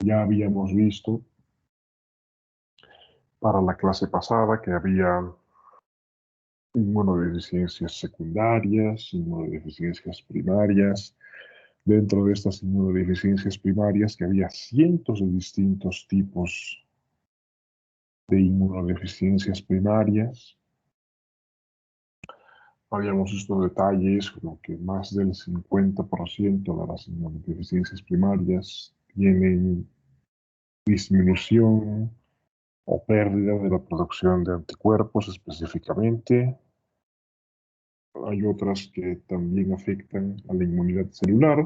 Ya habíamos visto para la clase pasada que había inmunodeficiencias secundarias, inmunodeficiencias primarias. Dentro de estas inmunodeficiencias primarias, que había cientos de distintos tipos de inmunodeficiencias primarias. Habíamos visto detalles como que más del 50% de las inmunodeficiencias primarias tienen disminución o pérdida de la producción de anticuerpos específicamente. Hay otras que también afectan a la inmunidad celular.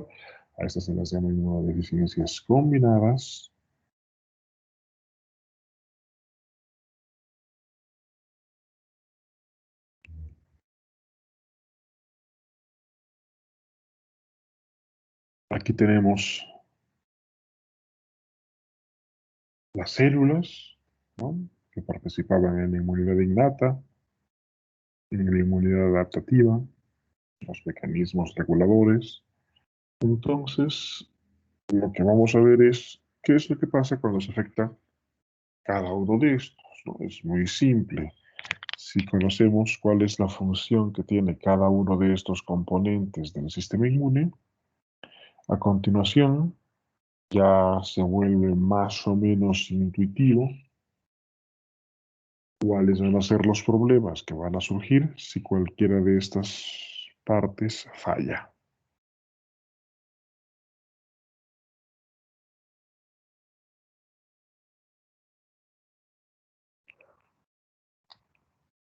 A estas se las llama inmunodeficiencias combinadas. Aquí tenemos las células, ¿no?, que participaban en la inmunidad innata, en la inmunidad adaptativa, los mecanismos reguladores. Entonces, lo que vamos a ver es qué es lo que pasa cuando se afecta cada uno de estos, ¿no? Es muy simple. Si conocemos cuál es la función que tiene cada uno de estos componentes del sistema inmune, a continuación ya se vuelve más o menos intuitivo cuáles van a ser los problemas que van a surgir si cualquiera de estas partes falla.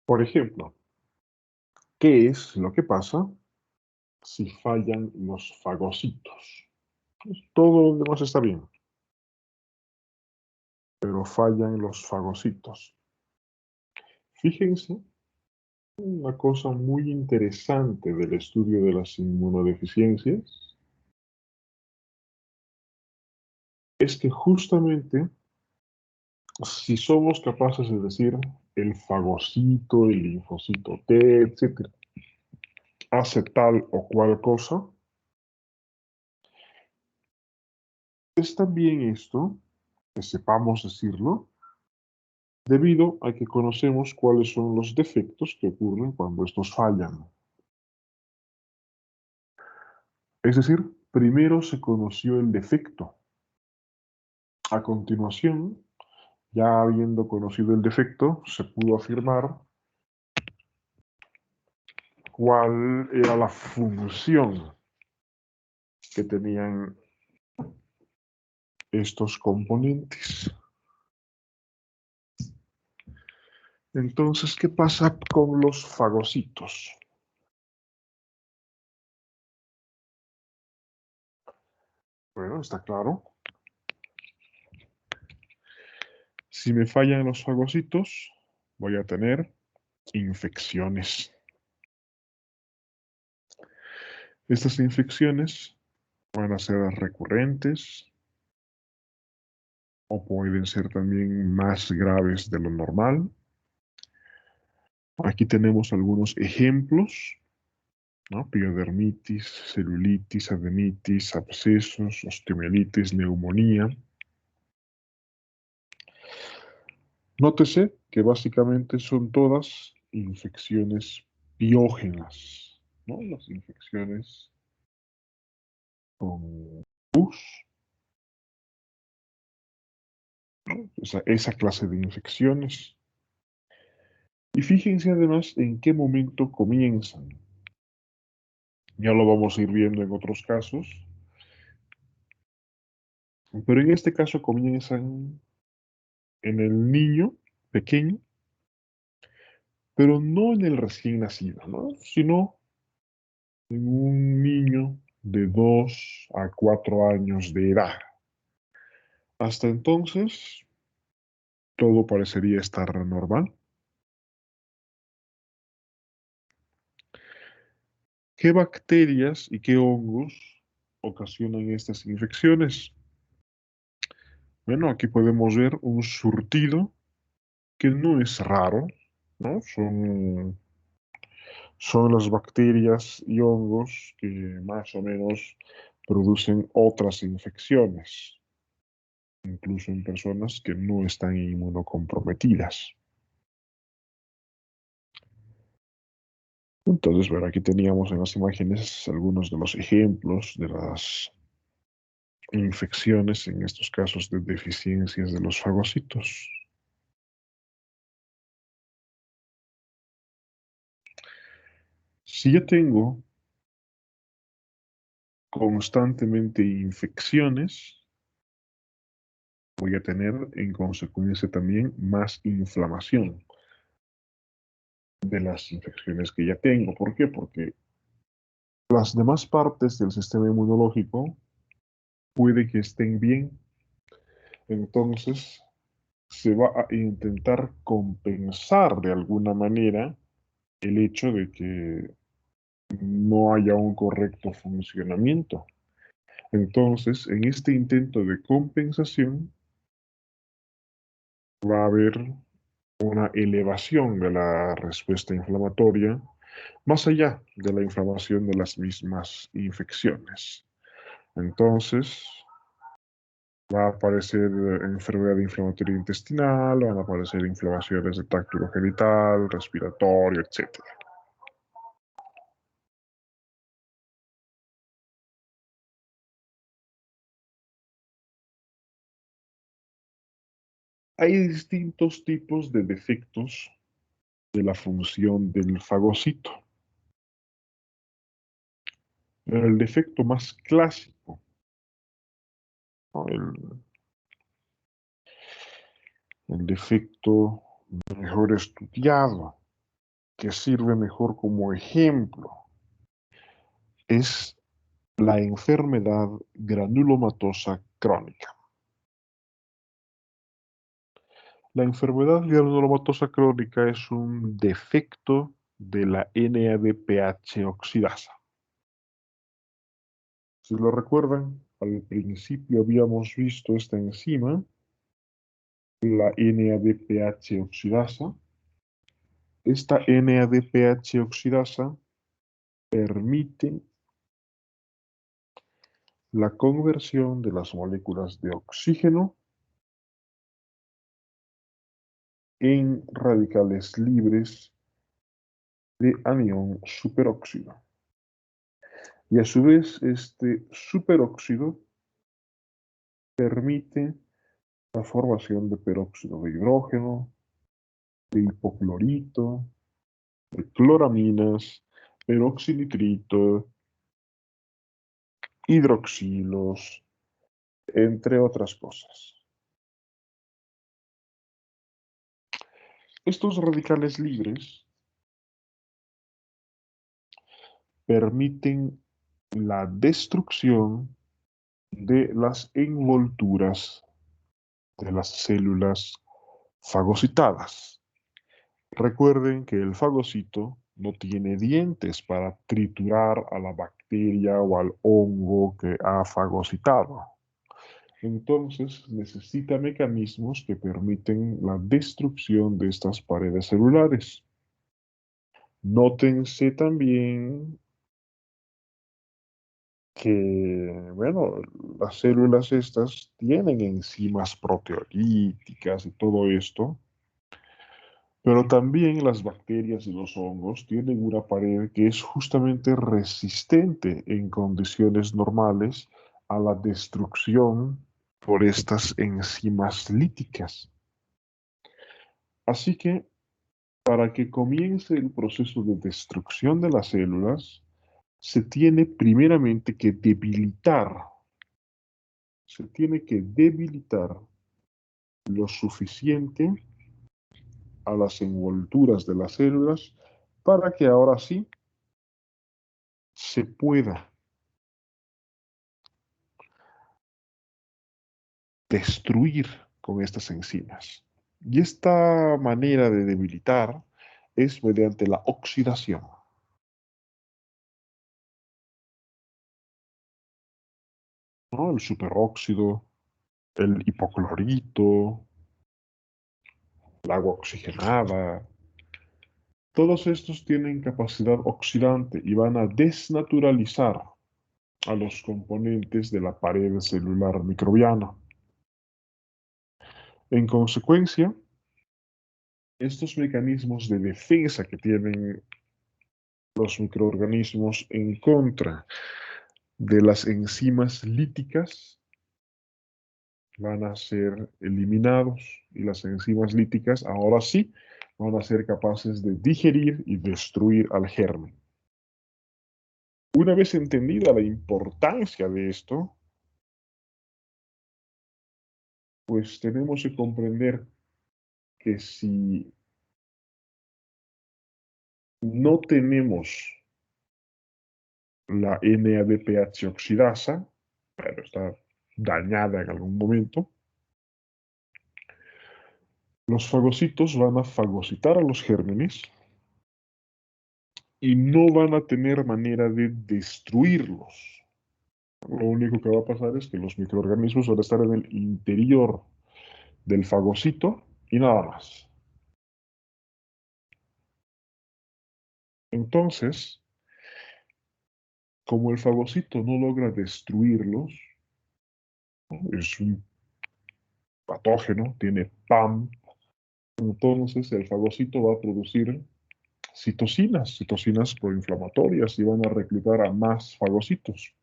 Por ejemplo, ¿qué es lo que pasa si fallan los fagocitos? Pues todo lo demás está bien, pero fallan los fagocitos. Fíjense, una cosa muy interesante del estudio de las inmunodeficiencias es que justamente si somos capaces de decir el fagocito, el linfocito T, etcétera, hace tal o cual cosa, es también esto, que sepamos decirlo, debido a que conocemos cuáles son los defectos que ocurren cuando estos fallan. Es decir, primero se conoció el defecto. A continuación, ya habiendo conocido el defecto, se pudo afirmar cuál era la función que tenían estos componentes. Entonces, ¿qué pasa con los fagocitos? Bueno, está claro. Si me fallan los fagocitos, voy a tener infecciones. Estas infecciones van a ser recurrentes o pueden ser también más graves de lo normal. Aquí tenemos algunos ejemplos, ¿no? Piodermitis, celulitis, adenitis, abscesos, osteomielitis, neumonía. Nótese que básicamente son todas infecciones piógenas, ¿no? Las infecciones con pus, ¿no? Esa clase de infecciones. Y fíjense además en qué momento comienzan. Ya lo vamos a ir viendo en otros casos, pero en este caso comienzan en el niño pequeño, pero no en el recién nacido, ¿no?, sino en un niño de 2 a 4 años de edad. Hasta entonces, todo parecería estar normal. ¿Qué bacterias y qué hongos ocasionan estas infecciones? Bueno, aquí podemos ver un surtido que no es raro, ¿no? Son las bacterias y hongos que más o menos producen otras infecciones. incluso en personas que no están inmunocomprometidas. Entonces, bueno, aquí teníamos en las imágenes algunos de los ejemplos de las infecciones, en estos casos de deficiencias de los fagocitos. Si yo tengo constantemente infecciones, voy a tener en consecuencia también más inflamación de las infecciones que ya tengo. ¿Por qué? Porque las demás partes del sistema inmunológico puede que estén bien, entonces se va a intentar compensar de alguna manera el hecho de que no haya un correcto funcionamiento. Entonces, en este intento de compensación, va a haber una elevación de la respuesta inflamatoria más allá de la inflamación de las mismas infecciones. Entonces, va a aparecer enfermedad inflamatoria intestinal, van a aparecer inflamaciones del tracto urogenital, respiratorio, etc. Hay distintos tipos de defectos de la función del fagocito. Pero el defecto más clásico, ¿no? El defecto mejor estudiado, que sirve mejor como ejemplo, es la enfermedad granulomatosa crónica. La enfermedad granulomatosa crónica es un defecto de la NADPH oxidasa. Si lo recuerdan, al principio habíamos visto esta enzima, la NADPH oxidasa. Esta NADPH oxidasa permite la conversión de las moléculas de oxígeno en radicales libres de anión superóxido. Y a su vez, este superóxido permite la formación de peróxido de hidrógeno, de hipoclorito, de cloraminas, peroxinitrito, hidroxilos, entre otras cosas. Estos radicales libres permiten la destrucción de las envolturas de las células fagocitadas. Recuerden que el fagocito no tiene dientes para triturar a la bacteria o al hongo que ha fagocitado. Entonces necesita mecanismos que permiten la destrucción de estas paredes celulares. Nótense también que, bueno, las células estas tienen enzimas proteolíticas y todo esto, pero también las bacterias y los hongos tienen una pared que es justamente resistente en condiciones normales a la destrucción por estas enzimas líticas. Así que para que comience el proceso de destrucción de las células, se tiene primeramente que debilitar lo suficiente a las envolturas de las células para que ahora sí se pueda destruir con estas enzimas. Y esta manera de debilitar es mediante la oxidación, ¿no? El superóxido, el hipoclorito, el agua oxigenada. Todos estos tienen capacidad oxidante y van a desnaturalizar a los componentes de la pared celular microbiana. En consecuencia, estos mecanismos de defensa que tienen los microorganismos en contra de las enzimas líticas van a ser eliminados y las enzimas líticas ahora sí van a ser capaces de digerir y destruir al germen. Una vez entendida la importancia de esto, pues tenemos que comprender que si no tenemos la NADPH oxidasa, pero está dañada en algún momento, los fagocitos van a fagocitar a los gérmenes y no van a tener manera de destruirlos. Lo único que va a pasar es que los microorganismos van a estar en el interior del fagocito y nada más. Entonces, como el fagocito no logra destruirlos, ¿no? Es un patógeno, tiene PAM, entonces el fagocito va a producir citocinas proinflamatorias y van a reclutar a más fagocitos.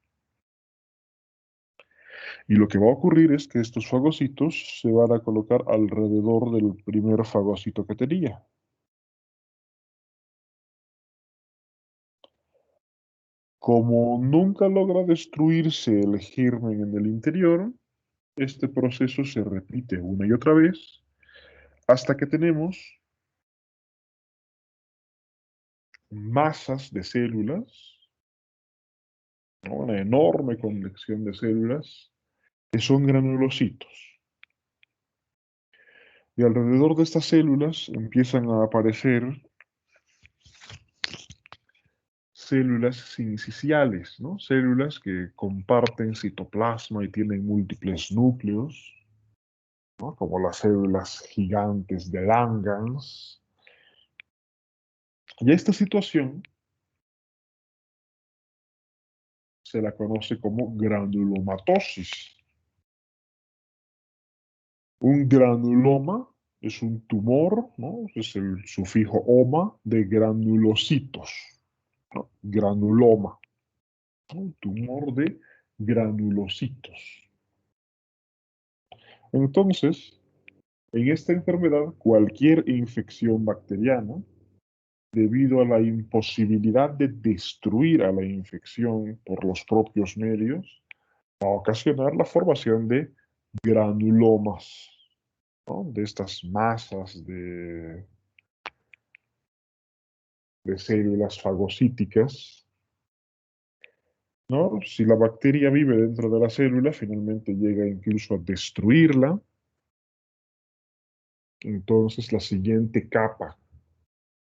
Y lo que va a ocurrir es que estos fagocitos se van a colocar alrededor del primer fagocito que tenía. Como nunca logra destruirse el germen en el interior, este proceso se repite una y otra vez hasta que tenemos masas de células, ¿no? Una enorme colección de células que son granulocitos. Y alrededor de estas células empiezan a aparecer células sinciciales, ¿no? Células que comparten citoplasma y tienen múltiples núcleos, ¿no? Como las células gigantes de Langerhans. Y esta situación se la conoce como granulomatosis. Un granuloma es un tumor, ¿no? Es el sufijo oma de granulocitos, ¿no? Granuloma, ¿no? Un tumor de granulocitos. Entonces, en esta enfermedad, cualquier infección bacteriana, debido a la imposibilidad de destruir a la infección por los propios medios, va a ocasionar la formación de granulomas, ¿no? De estas masas de células fagocíticas, ¿no? Si la bacteria vive dentro de la célula, finalmente llega incluso a destruirla. Entonces la siguiente capa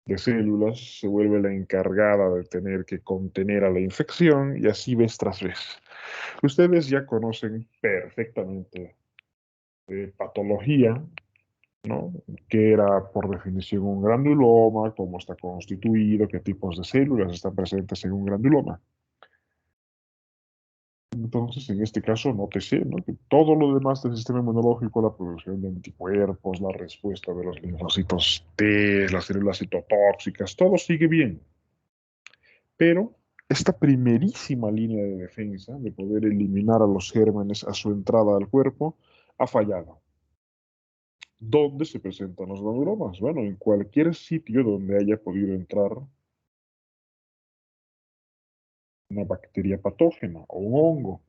de células se vuelve la encargada de tener que contener a la infección y así vez tras vez. Ustedes ya conocen perfectamente patología, ¿no? ¿Qué era por definición un granuloma? ¿Cómo está constituido? ¿Qué tipos de células están presentes en un granuloma? Entonces, en este caso, nótese, ¿no? Que todo lo demás del sistema inmunológico, la producción de anticuerpos, la respuesta de los linfocitos T, las células citotóxicas, todo sigue bien. Pero esta primerísima línea de defensa, de poder eliminar a los gérmenes a su entrada al cuerpo, ha fallado. ¿Dónde se presentan los granulomas? Bueno, en cualquier sitio donde haya podido entrar una bacteria patógena o un hongo.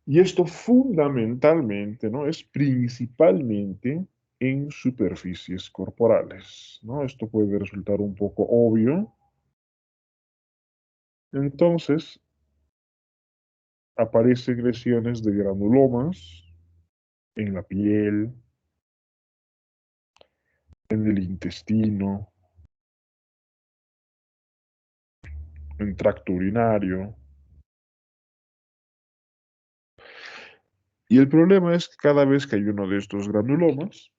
Y esto fundamentalmente, ¿no? Es principalmente en superficies corporales, ¿no? Esto puede resultar un poco obvio. Entonces, aparecen lesiones de granulomas en la piel, en el intestino, en tracto urinario. Y el problema es que cada vez que hay uno de estos granulomas,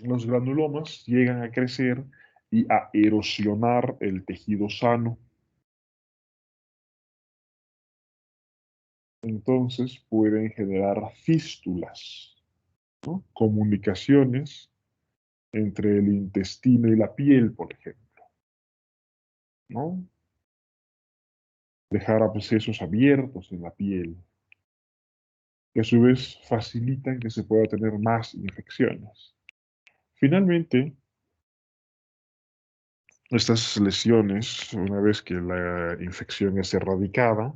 los granulomas llegan a crecer y a erosionar el tejido sano. Entonces pueden generar fístulas. ¿no? Comunicaciones entre el intestino y la piel, por ejemplo, ¿no? Dejar abscesos abiertos en la piel, que a su vez facilitan que se pueda tener más infecciones. Finalmente, estas lesiones, una vez que la infección es erradicada,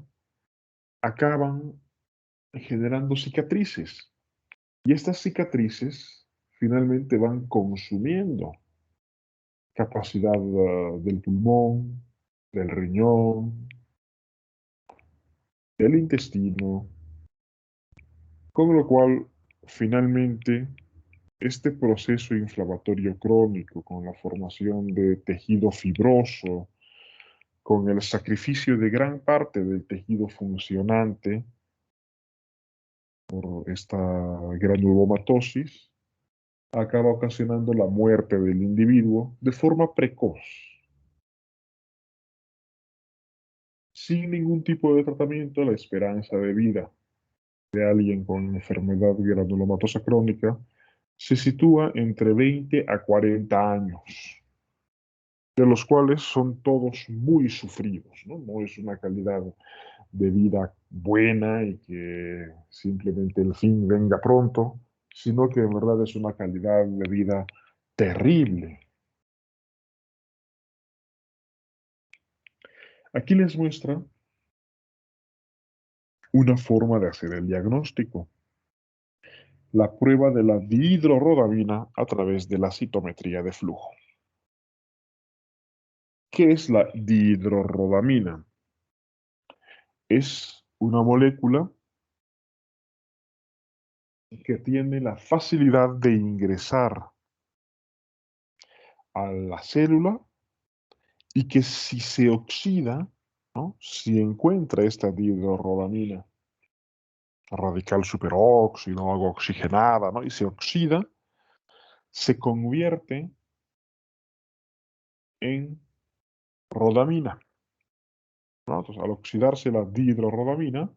acaban generando cicatrices. Y estas cicatrices finalmente van consumiendo capacidad del pulmón, del riñón, del intestino, con lo cual finalmente este proceso inflamatorio crónico con la formación de tejido fibroso, con el sacrificio de gran parte del tejido funcionante por esta granulomatosis, acaba ocasionando la muerte del individuo de forma precoz, sin ningún tipo de tratamiento. La esperanza de vida de alguien con enfermedad granulomatosa crónica se sitúa entre 20 a 40 años, de los cuales son todos muy sufridos, ¿no? No es una calidad de vida buena y que simplemente el fin venga pronto, sino que en verdad es una calidad de vida terrible. Aquí les muestra una forma de hacer el diagnóstico, la prueba de la dihidrorrodamina a través de la citometría de flujo. ¿Qué es la dihidrorrodamina? Es una molécula que tiene la facilidad de ingresar a la célula y que si se oxida, ¿no? Si encuentra esta dihidrorrodamina radical superóxido o algo oxigenada, ¿no? Y se oxida, se convierte en rodamina, ¿no? Entonces, al oxidarse la dihidrorrodamina,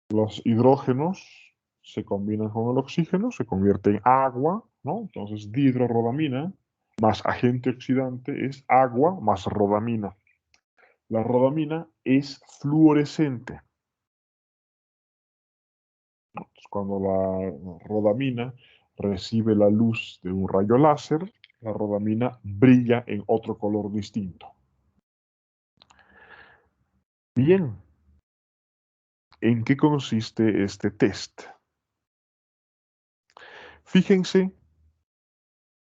los hidrógenos se combinan con el oxígeno, se convierte en agua, ¿no? Entonces, dihidrorrodamina más agente oxidante es agua más rodamina. La rodamina es fluorescente. Entonces, cuando la rodamina recibe la luz de un rayo láser, la rodamina brilla en otro color distinto. Bien, ¿en qué consiste este test? Fíjense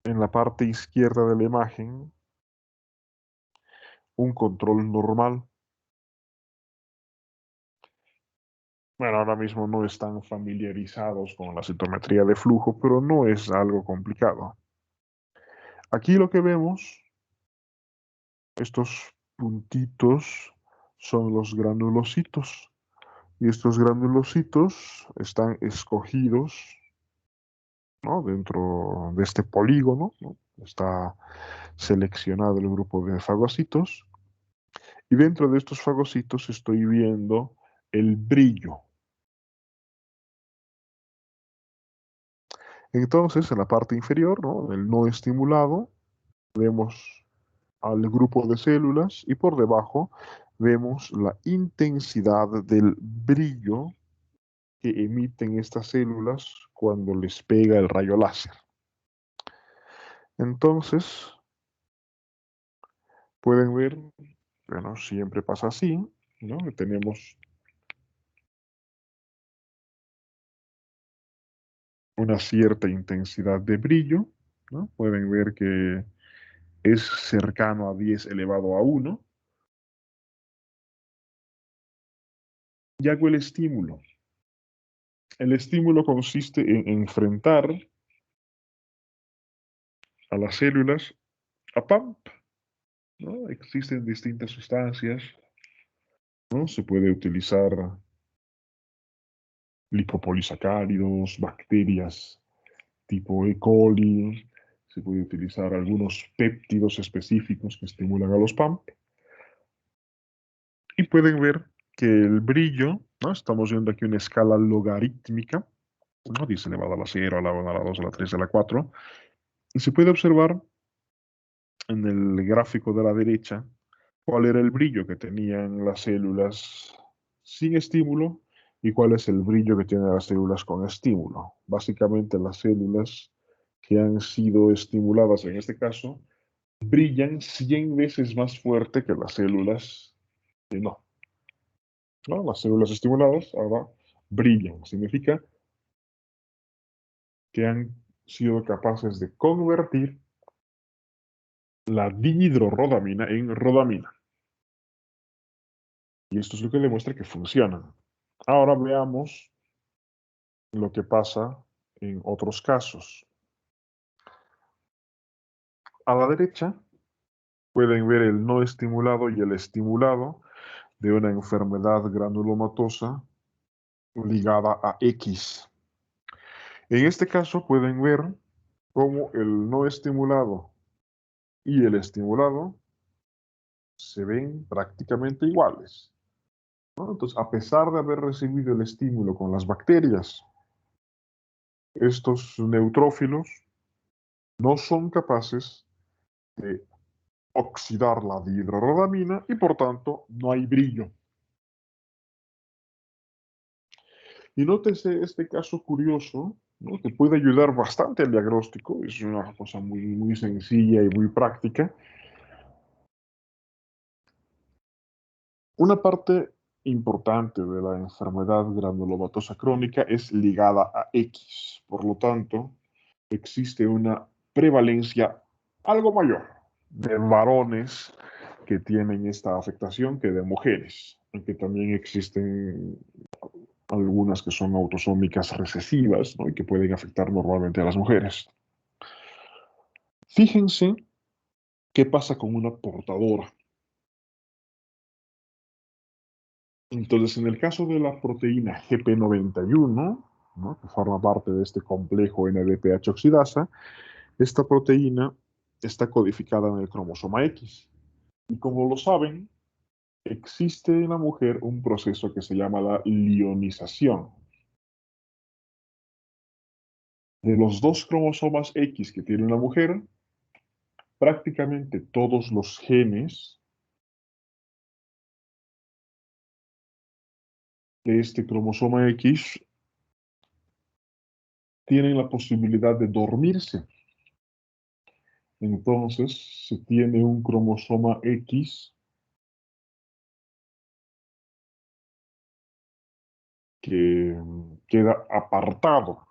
en la parte izquierda de la imagen un control normal. Bueno, ahora mismo no están familiarizados con la citometría de flujo, pero no es algo complicado. Aquí lo que vemos, estos puntitos son los granulocitos. Y estos granulocitos están escogidos, ¿no? Dentro de este polígono, ¿no? Está seleccionado el grupo de fagocitos. Y dentro de estos fagocitos estoy viendo el brillo. Entonces, en la parte inferior, ¿no? El no estimulado, vemos al grupo de células y por debajo vemos la intensidad del brillo que emiten estas células cuando les pega el rayo láser. Entonces, pueden ver, bueno, siempre pasa así, ¿no? Que tenemos una cierta intensidad de brillo, ¿no? Pueden ver que es cercano a 10 elevado a 1. Y hago el estímulo. El estímulo consiste en enfrentar a las células a PAMP, ¿no? Existen distintas sustancias, ¿no? Se puede utilizar lipopolisacáridos, bacterias tipo E. coli, se puede utilizar algunos péptidos específicos que estimulan a los PAMP. Y pueden ver que el brillo, ¿no? Estamos viendo aquí una escala logarítmica, ¿no? 10 elevado a la 0, a la 1, a la 2, a la 3, a la 4. Y se puede observar en el gráfico de la derecha cuál era el brillo que tenían las células sin estímulo y cuál es el brillo que tienen las células con estímulo. Básicamente las células que han sido estimuladas en este caso brillan 100 veces más fuerte que las células que no. ¿No? Las células estimuladas ahora brillan. Significa que han sido capaces de convertir la dihidrorrodamina en rodamina. Y esto es lo que demuestra que funcionan. Ahora veamos lo que pasa en otros casos. A la derecha pueden ver el no estimulado y el estimulado de una enfermedad granulomatosa ligada a X. En este caso pueden ver cómo el no estimulado y el estimulado se ven prácticamente iguales, ¿no? Entonces, a pesar de haber recibido el estímulo con las bacterias, estos neutrófilos no son capaces de oxidar la dihidrorodamina y por tanto no hay brillo. Y nótese este caso curioso, ¿no? Que puede ayudar bastante al diagnóstico, es una cosa muy sencilla y muy práctica. Una parte importante de la enfermedad granulomatosa crónica es ligada a X, por lo tanto, existe una prevalencia algo mayor de varones que tienen esta afectación que de mujeres, aunque también existen algunas que son autosómicas recesivas, ¿no? Y que pueden afectar normalmente a las mujeres. Fíjense qué pasa con una portadora. Entonces, en el caso de la proteína GP91, ¿no? Que forma parte de este complejo NADPH oxidasa, esta proteína está codificada en el cromosoma X. Y como lo saben, existe en la mujer un proceso que se llama la lionización. De los dos cromosomas X que tiene una mujer, prácticamente todos los genes de este cromosoma X tienen la posibilidad de dormirse. Entonces, se tiene un cromosoma X que queda apartado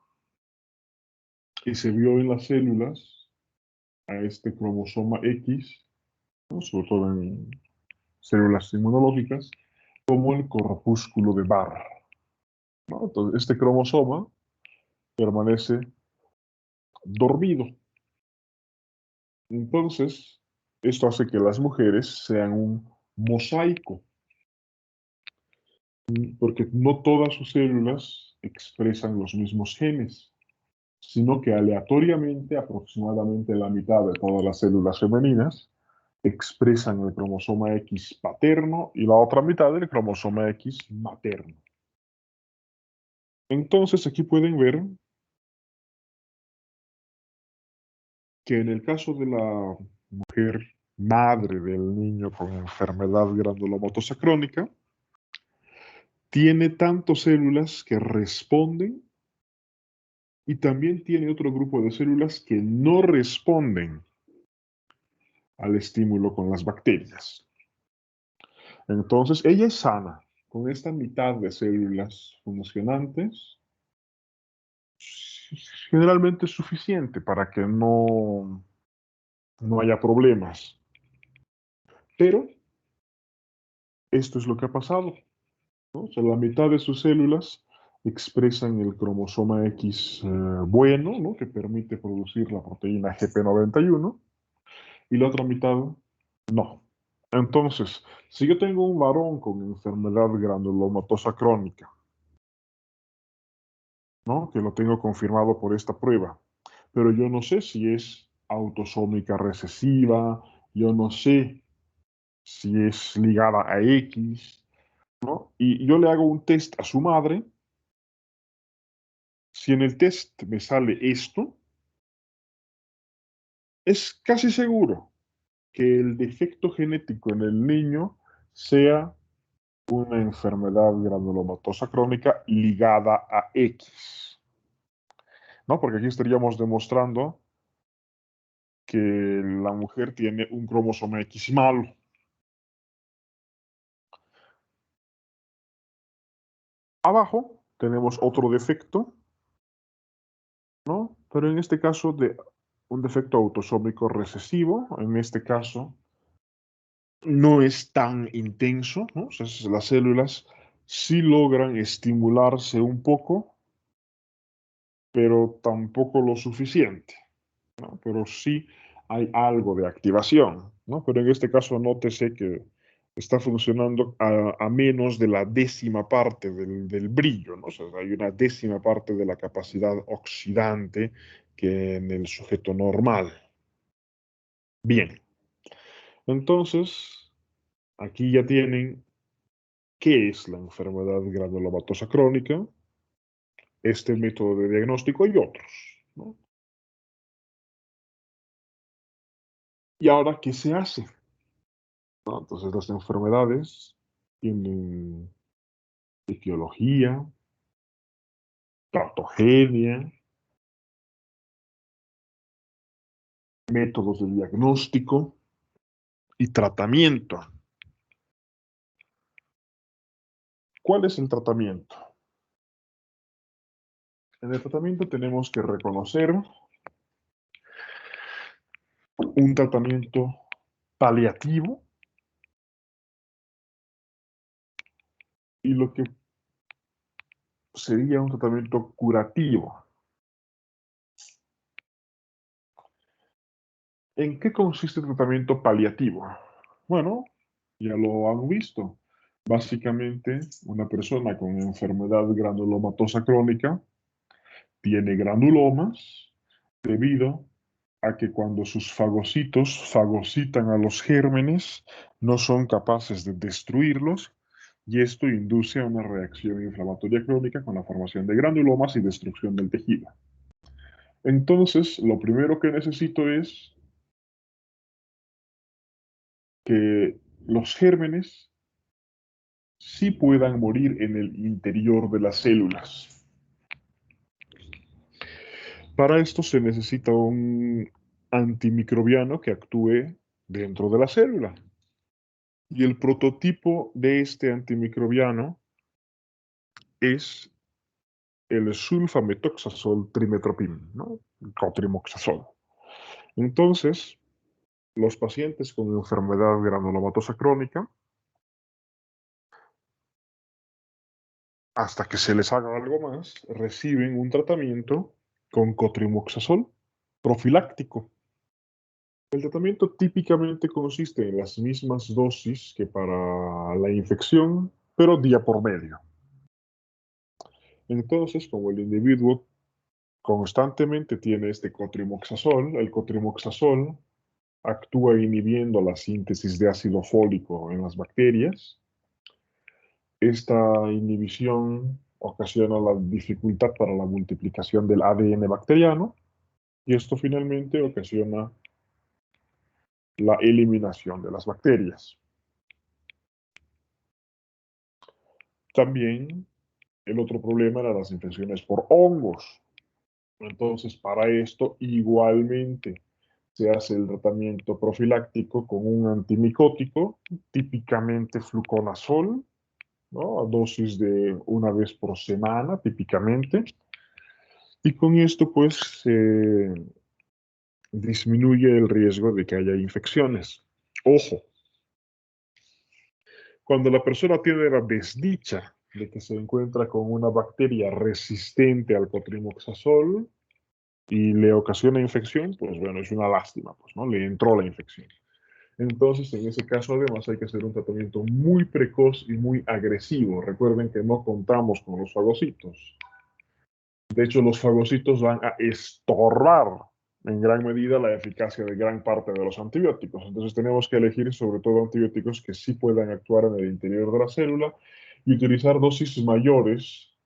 y se vio en las células a este cromosoma X, ¿no? Sobre todo en células inmunológicas, como el corpúsculo de Barr, ¿no? Entonces, este cromosoma permanece dormido. Entonces, esto hace que las mujeres sean un mosaico, porque no todas sus células expresan los mismos genes, sino que aleatoriamente, aproximadamente la mitad de todas las células femeninas expresan el cromosoma X paterno y la otra mitad del cromosoma X materno. Entonces, aquí pueden ver que en el caso de la mujer madre del niño con enfermedad granulomatosa crónica, tiene tanto células que responden y también tiene otro grupo de células que no responden al estímulo con las bacterias. Entonces, ella es sana. Con esta mitad de células funcionantes, generalmente es suficiente para que no haya problemas. Pero esto es lo que ha pasado, ¿no? O sea, la mitad de sus células expresan el cromosoma X bueno, ¿no? Que permite producir la proteína GP91, y la otra mitad no. Entonces, si yo tengo un varón con enfermedad granulomatosa crónica, ¿no? Que lo tengo confirmado por esta prueba, pero yo no sé si es autosómica recesiva, yo no sé si es ligada a X, ¿no? Y yo le hago un test a su madre, Si en el test me sale esto, es casi seguro que el defecto genético en el niño sea una enfermedad granulomatosa crónica ligada a X, ¿no? Porque aquí estaríamos demostrando que la mujer tiene un cromosoma X malo. Abajo tenemos otro defecto, ¿no? Pero en este caso de un defecto autosómico recesivo, en este caso no es tan intenso, ¿no? O sea, las células sí logran estimularse un poco, pero tampoco lo suficiente, ¿no? Pero sí hay algo de activación, ¿no? Pero en este caso nótese que está funcionando a menos de la décima parte del brillo, ¿no? O sea, hay una décima parte de la capacidad oxidante que en el sujeto normal. Bien, entonces aquí ya tienen qué es la enfermedad granulomatosa crónica, este método de diagnóstico y otros, ¿no? Y ahora, ¿qué se hace? ¿No? Entonces, las enfermedades tienen etiología, patogenia, métodos de diagnóstico y tratamiento. ¿Cuál es el tratamiento? En el tratamiento tenemos que reconocer un tratamiento paliativo y lo que sería un tratamiento curativo. ¿En qué consiste el tratamiento paliativo? Bueno, ya lo han visto. Básicamente, una persona con enfermedad granulomatosa crónica tiene granulomas debido a que cuando sus fagocitos fagocitan a los gérmenes, no son capaces de destruirlos y esto induce a una reacción inflamatoria crónica con la formación de granulomas y destrucción del tejido. Entonces, lo primero que necesito es que los gérmenes sí puedan morir en el interior de las células. Para esto se necesita un antimicrobiano que actúe dentro de la célula. Y el prototipo de este antimicrobiano es el sulfametoxazol trimetoprim, ¿no? Cotrimoxazol. Entonces, los pacientes con enfermedad granulomatosa crónica, hasta que se les haga algo más, reciben un tratamiento con cotrimoxazol profiláctico. El tratamiento típicamente consiste en las mismas dosis que para la infección, pero día por medio. Entonces, como el individuo constantemente tiene este cotrimoxazol, el cotrimoxazol actúa inhibiendo la síntesis de ácido fólico en las bacterias. Esta inhibición ocasiona la dificultad para la multiplicación del ADN bacteriano y esto finalmente ocasiona la eliminación de las bacterias. También el otro problema eran las infecciones por hongos. Entonces, para esto igualmente se hace el tratamiento profiláctico con un antimicótico, típicamente fluconazol, ¿no? A dosis de una vez por semana, típicamente. Y con esto, pues, se disminuye el riesgo de que haya infecciones. Ojo, cuando la persona tiene la desdicha de que se encuentra con una bacteria resistente al cotrimoxazol y le ocasiona infección, pues bueno, es una lástima, pues, ¿no? Le entró la infección. Entonces, en ese caso, además, hay que hacer un tratamiento muy precoz y muy agresivo. Recuerden que no contamos con los fagocitos. De hecho, los fagocitos van a estorbar en gran medida la eficacia de gran parte de los antibióticos. Entonces, tenemos que elegir sobre todo antibióticos que sí puedan actuar en el interior de la célula y utilizar dosis mayores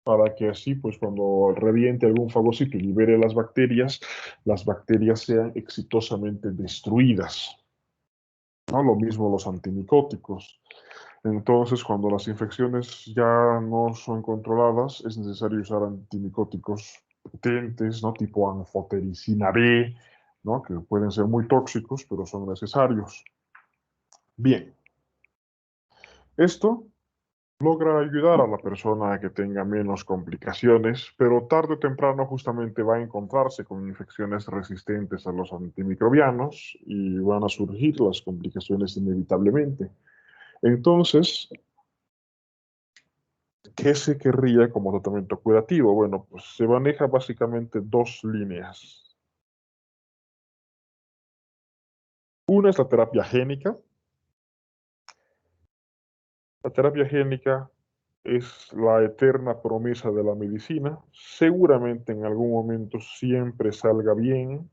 para que así, pues cuando reviente algún fagocito y libere las bacterias sean exitosamente destruidas, ¿no? Lo mismo los antimicóticos. Entonces, cuando las infecciones ya no son controladas, es necesario usar antimicóticos potentes, ¿no? Tipo anfotericina B, ¿no? Que pueden ser muy tóxicos, pero son necesarios. Bien, esto logra ayudar a la persona a que tenga menos complicaciones, pero tarde o temprano justamente va a encontrarse con infecciones resistentes a los antimicrobianos y van a surgir las complicaciones inevitablemente. Entonces, ¿qué se querría como tratamiento curativo? Bueno, pues se maneja básicamente dos líneas. Una es la terapia génica. La terapia génica es la eterna promesa de la medicina. Seguramente en algún momento siempre salga bien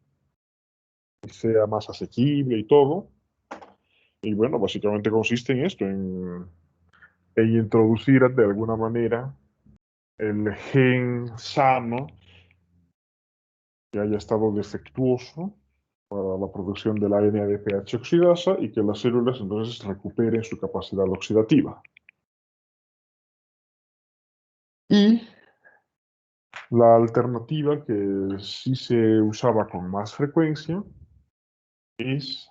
y sea más asequible y todo. Y bueno, básicamente consiste en esto, en introducir de alguna manera el gen sano que haya estado defectuoso para la producción de la NADPH oxidasa y que las células entonces recuperen su capacidad oxidativa. Y la alternativa que sí se usaba con más frecuencia es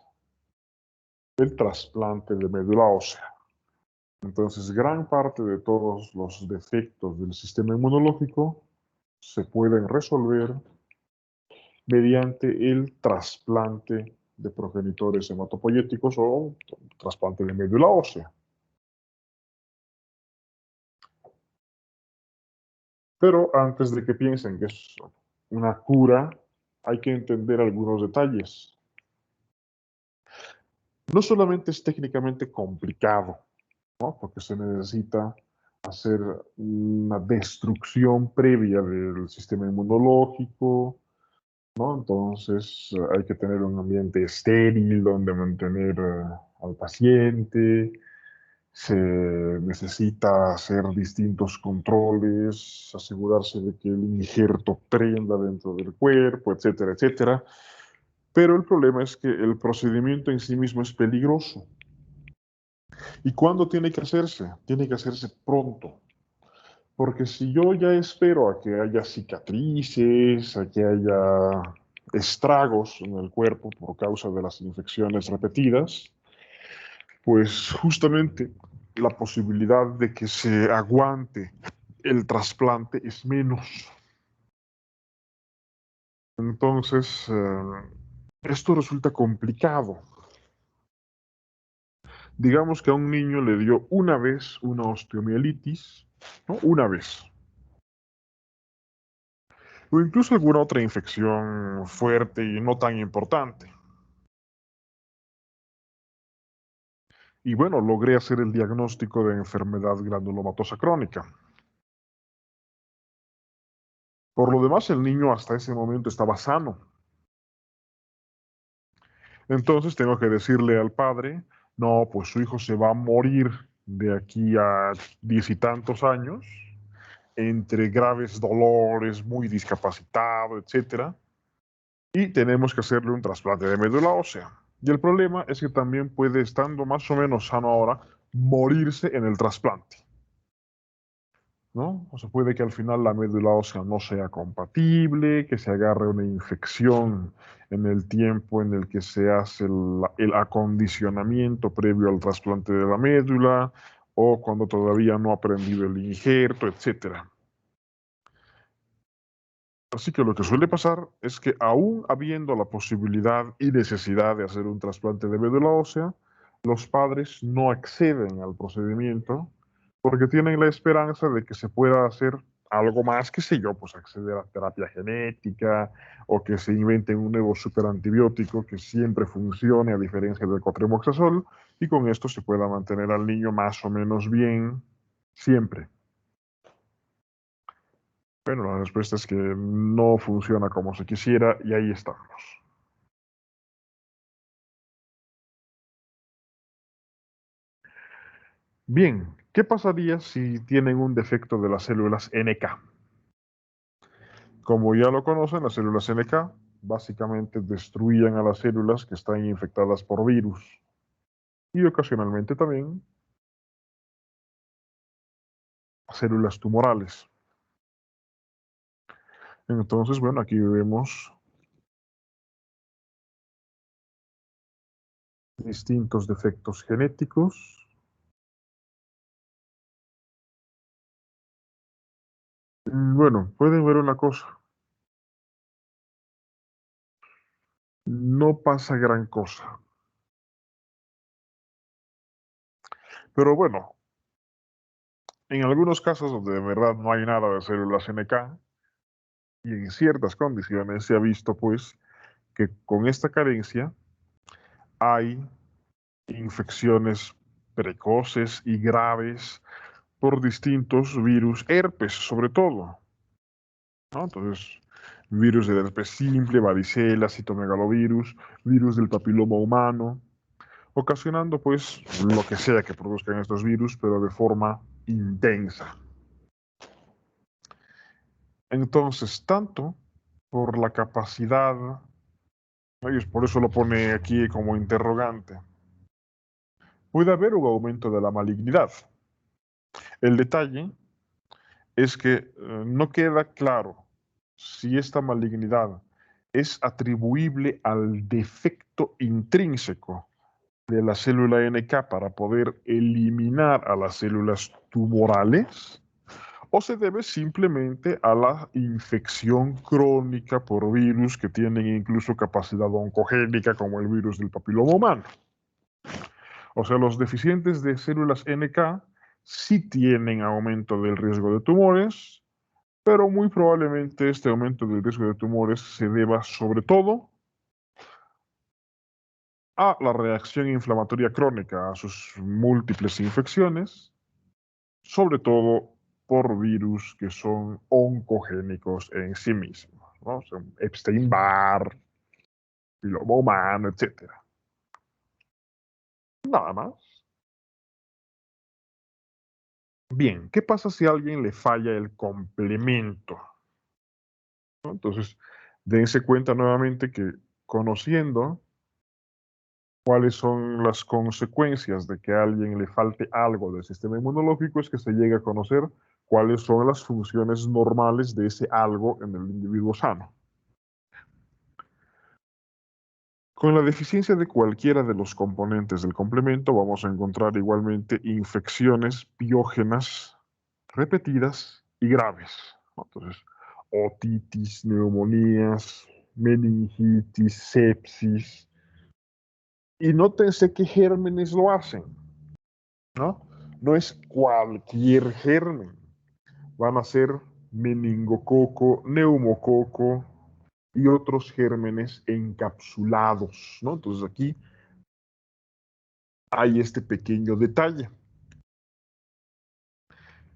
el trasplante de médula ósea. Entonces, gran parte de todos los defectos del sistema inmunológico se pueden resolver mediante el trasplante de progenitores hematopoyéticos o trasplante de médula ósea. Pero antes de que piensen que es una cura, hay que entender algunos detalles. No solamente es técnicamente complicado, ¿no? Porque se necesita hacer una destrucción previa del sistema inmunológico, ¿no? Entonces hay que tener un ambiente estéril donde mantener al paciente, se necesita hacer distintos controles, asegurarse de que el injerto prenda dentro del cuerpo, etcétera, etcétera. Pero el problema es que el procedimiento en sí mismo es peligroso. ¿Y cuándo tiene que hacerse? Tiene que hacerse pronto. Porque si yo ya espero a que haya cicatrices, a que haya estragos en el cuerpo por causa de las infecciones repetidas, pues justamente la posibilidad de que se aguante el trasplante es menos. Entonces, esto resulta complicado. Digamos que a un niño le dio una vez una osteomielitis, ¿no? Una vez. O incluso alguna otra infección fuerte y no tan importante. Y bueno, logré hacer el diagnóstico de enfermedad granulomatosa crónica. Por lo demás, el niño hasta ese momento estaba sano. Entonces tengo que decirle al padre, no, pues su hijo se va a morir de aquí a 10 y tantos años, entre graves dolores, muy discapacitado, etcétera, y tenemos que hacerle un trasplante de médula ósea. Y el problema es que también puede, estando más o menos sano ahora, morirse en el trasplante, ¿no? O sea, puede que al final la médula ósea no sea compatible, que se agarre una infección en el tiempo en el que se hace el acondicionamiento previo al trasplante de la médula, o cuando todavía no ha prendido el injerto, etcétera. Así que lo que suele pasar es que aún habiendo la posibilidad y necesidad de hacer un trasplante de médula ósea, los padres no acceden al procedimiento porque tienen la esperanza de que se pueda hacer algo más, qué sé yo, pues acceder a terapia genética o que se inventen un nuevo superantibiótico que siempre funcione a diferencia del cotrimoxazol y con esto se pueda mantener al niño más o menos bien siempre. Bueno, la respuesta es que no funciona como se quisiera y ahí estamos. Bien, ¿Qué pasaría si tienen un defecto de las células NK? Como ya lo conocen, las células NK básicamente destruyen a las células que están infectadas por virus y ocasionalmente también células tumorales. Entonces, bueno, aquí vemos distintos defectos genéticos. Bueno, pueden ver una cosa, no pasa gran cosa. Pero bueno, en algunos casos donde de verdad no hay nada de células NK y en ciertas condiciones se ha visto pues que con esta carencia hay infecciones precoces y graves por distintos virus, herpes sobre todo, ¿no? Entonces, virus del herpes simple, varicela, citomegalovirus, virus del papiloma humano, ocasionando pues lo que sea que produzcan estos virus, pero de forma intensa. Entonces, tanto por la capacidad, por eso lo pone aquí como interrogante, puede haber un aumento de la malignidad. El detalle es que no queda claro si esta malignidad es atribuible al defecto intrínseco de la célula NK para poder eliminar a las células tumorales o se debe simplemente a la infección crónica por virus que tienen incluso capacidad oncogénica como el virus del papiloma humano. O sea, los deficientes de células NK sí tienen aumento del riesgo de tumores, pero muy probablemente este aumento del riesgo de tumores se deba sobre todo a la reacción inflamatoria crónica a sus múltiples infecciones, sobre todo por virus que son oncogénicos en sí mismos, ¿no? Son Epstein-Barr, papiloma humano, etc. Nada más. Bien, ¿qué pasa si a alguien le falla el complemento? ¿No? Entonces, dense cuenta nuevamente que conociendo cuáles son las consecuencias de que a alguien le falte algo del sistema inmunológico es que se llegue a conocer cuáles son las funciones normales de ese algo en el individuo sano. Con la deficiencia de cualquiera de los componentes del complemento vamos a encontrar igualmente infecciones biógenas repetidas y graves, ¿no? Entonces, otitis, neumonías, meningitis, sepsis. Y nótense qué gérmenes lo hacen, ¿no? No es cualquier germen. Van a ser meningococo, neumococo y otros gérmenes encapsulados, ¿no? Entonces aquí hay este pequeño detalle.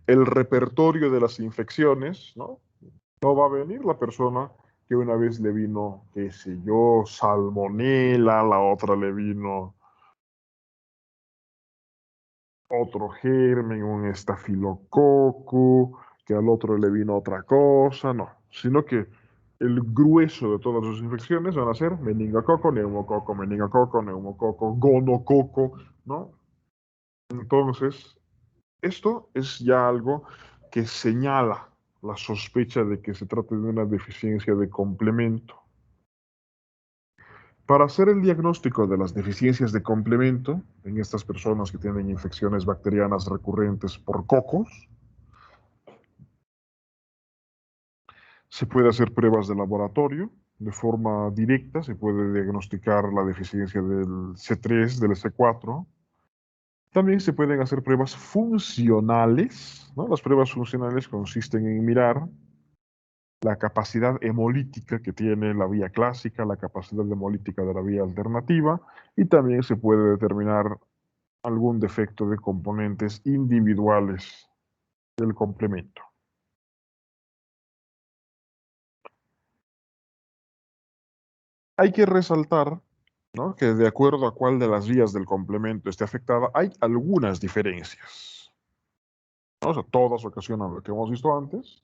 El repertorio de las infecciones, ¿no? No va a venir la persona que una vez le vino, qué sé yo, salmonela, la otra le vino otro germen, un estafilococo, que al otro le vino otra cosa, no, sino que el grueso de todas sus infecciones van a ser meningococo, neumococo, gonococo, ¿no? Entonces, esto es ya algo que señala la sospecha de que se trata de una deficiencia de complemento. Para hacer el diagnóstico de las deficiencias de complemento en estas personas que tienen infecciones bacterianas recurrentes por cocos, se puede hacer pruebas de laboratorio de forma directa, se puede diagnosticar la deficiencia del C3, del C4. También se pueden hacer pruebas funcionales, ¿no? Las pruebas funcionales consisten en mirar la capacidad hemolítica que tiene la vía clásica, la capacidad hemolítica de la vía alternativa, y también se puede determinar algún defecto de componentes individuales del complemento. Hay que resaltar, ¿no?, que de acuerdo a cuál de las vías del complemento esté afectada, hay algunas diferencias. ¿no? O sea, todas ocasionan lo que hemos visto antes,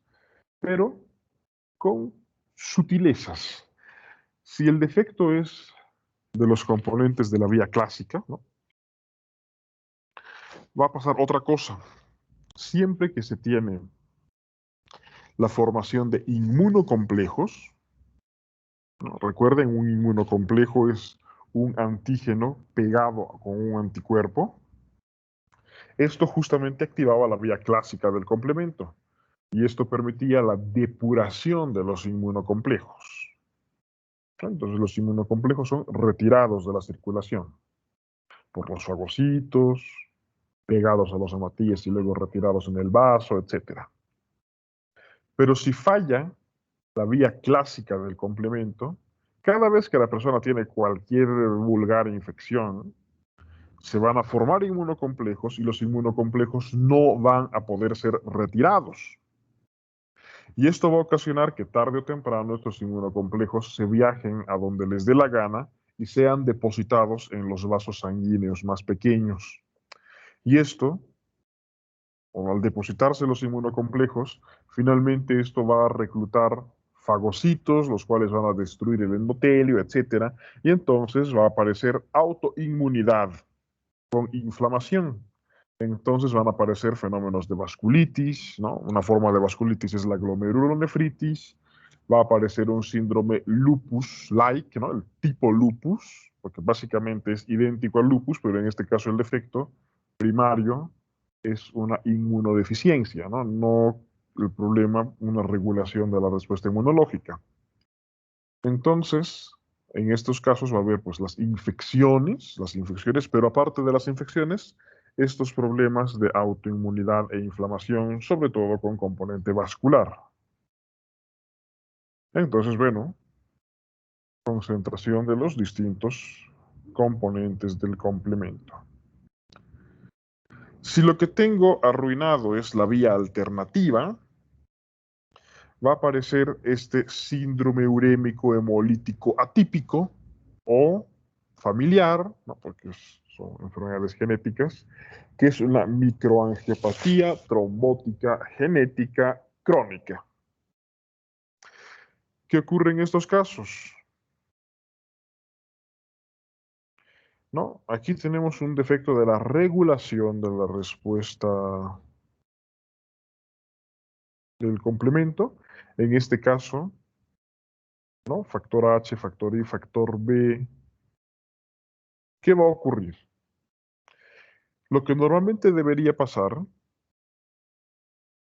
pero con sutilezas. Si el defecto es de los componentes de la vía clásica, ¿no? Va a pasar otra cosa. Siempre que se tiene la formación de inmunocomplejos, ¿no? Recuerden, un inmunocomplejo es un antígeno pegado con un anticuerpo. Esto justamente activaba la vía clásica del complemento y esto permitía la depuración de los inmunocomplejos. Entonces los inmunocomplejos son retirados de la circulación por los fagocitos, pegados a los hematíes y luego retirados en el vaso, etc. Pero si falla la vía clásica del complemento, cada vez que la persona tiene cualquier vulgar infección, se van a formar inmunocomplejos y los inmunocomplejos no van a poder ser retirados. Y esto va a ocasionar que tarde o temprano estos inmunocomplejos se viajen a donde les dé la gana y sean depositados en los vasos sanguíneos más pequeños. Y esto, o al depositarse los inmunocomplejos, finalmente esto va a reclutar fagocitos, los cuales van a destruir el endotelio, etc. Y entonces va a aparecer autoinmunidad con inflamación. Entonces van a aparecer fenómenos de vasculitis, ¿no? Una forma de vasculitis es la glomerulonefritis, va a aparecer un síndrome lupus-like, ¿no? El tipo lupus, porque básicamente es idéntico al lupus, pero en este caso el defecto primario es una inmunodeficiencia, ¿no? No el problema, una regulación de la respuesta inmunológica. Entonces, en estos casos va a haber pues las infecciones, pero aparte de las infecciones, estos problemas de autoinmunidad e inflamación, sobre todo con componente vascular. Entonces, bueno, concentración de los distintos componentes del complemento. Si lo que tengo arruinado es la vía alternativa, va a aparecer este síndrome urémico hemolítico atípico o familiar, ¿no? Porque son enfermedades genéticas, que es una microangiopatía trombótica genética crónica. ¿Qué ocurre en estos casos? ¿No? Aquí tenemos un defecto de la regulación de la respuesta del complemento. En este caso, ¿no? Factor H, factor I, factor B. ¿Qué va a ocurrir? Lo que normalmente debería pasar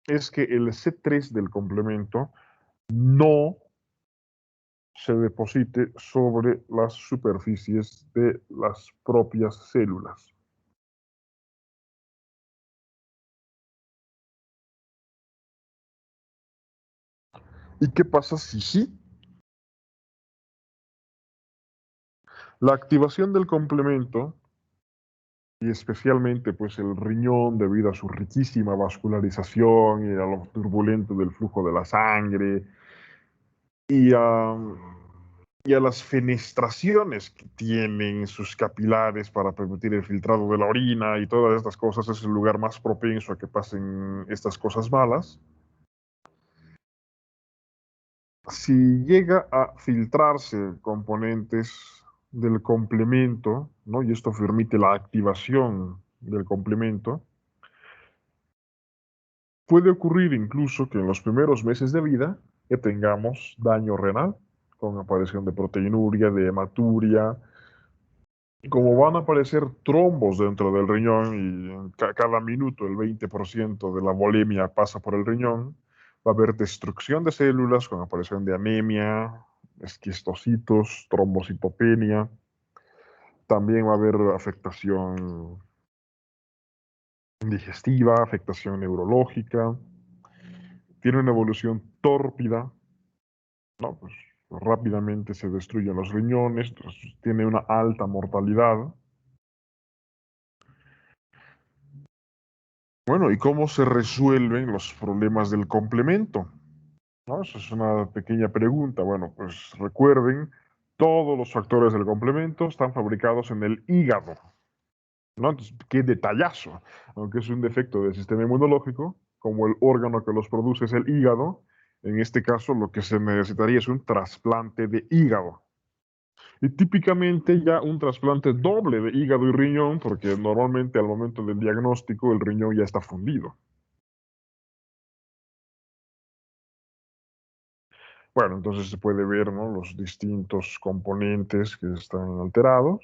es que el C3 del complemento no se deposite sobre las superficies de las propias células. ¿Y qué pasa si sí? La activación del complemento, y especialmente pues el riñón debido a su riquísima vascularización y a lo turbulento del flujo de la sangre y a las fenestraciones que tienen sus capilares para permitir el filtrado de la orina y todas estas cosas, es el lugar más propenso a que pasen estas cosas malas. Si llega a filtrarse componentes del complemento, ¿no? Y esto permite la activación del complemento, puede ocurrir incluso que en los primeros meses de vida que tengamos daño renal, con aparición de proteinuria, de hematuria. Como van a aparecer trombos dentro del riñón y cada minuto el 20% de la volemia pasa por el riñón, va a haber destrucción de células con aparición de anemia, esquistocitos, trombocitopenia. También va a haber afectación digestiva, afectación neurológica. Tiene una evolución tórpida, ¿no? Pues rápidamente se destruyen los riñones, tiene una alta mortalidad. Bueno, ¿y cómo se resuelven los problemas del complemento? ¿No? Esa es una pequeña pregunta. Bueno, pues recuerden, todos los factores del complemento están fabricados en el hígado. ¿No? Entonces, qué detallazo. Aunque es un defecto del sistema inmunológico, como el órgano que los produce es el hígado, en este caso lo que se necesitaría es un trasplante de hígado. Y típicamente ya un trasplante doble de hígado y riñón, porque normalmente al momento del diagnóstico el riñón ya está fundido. Bueno, entonces se puede ver, ¿no?, los distintos componentes que están alterados.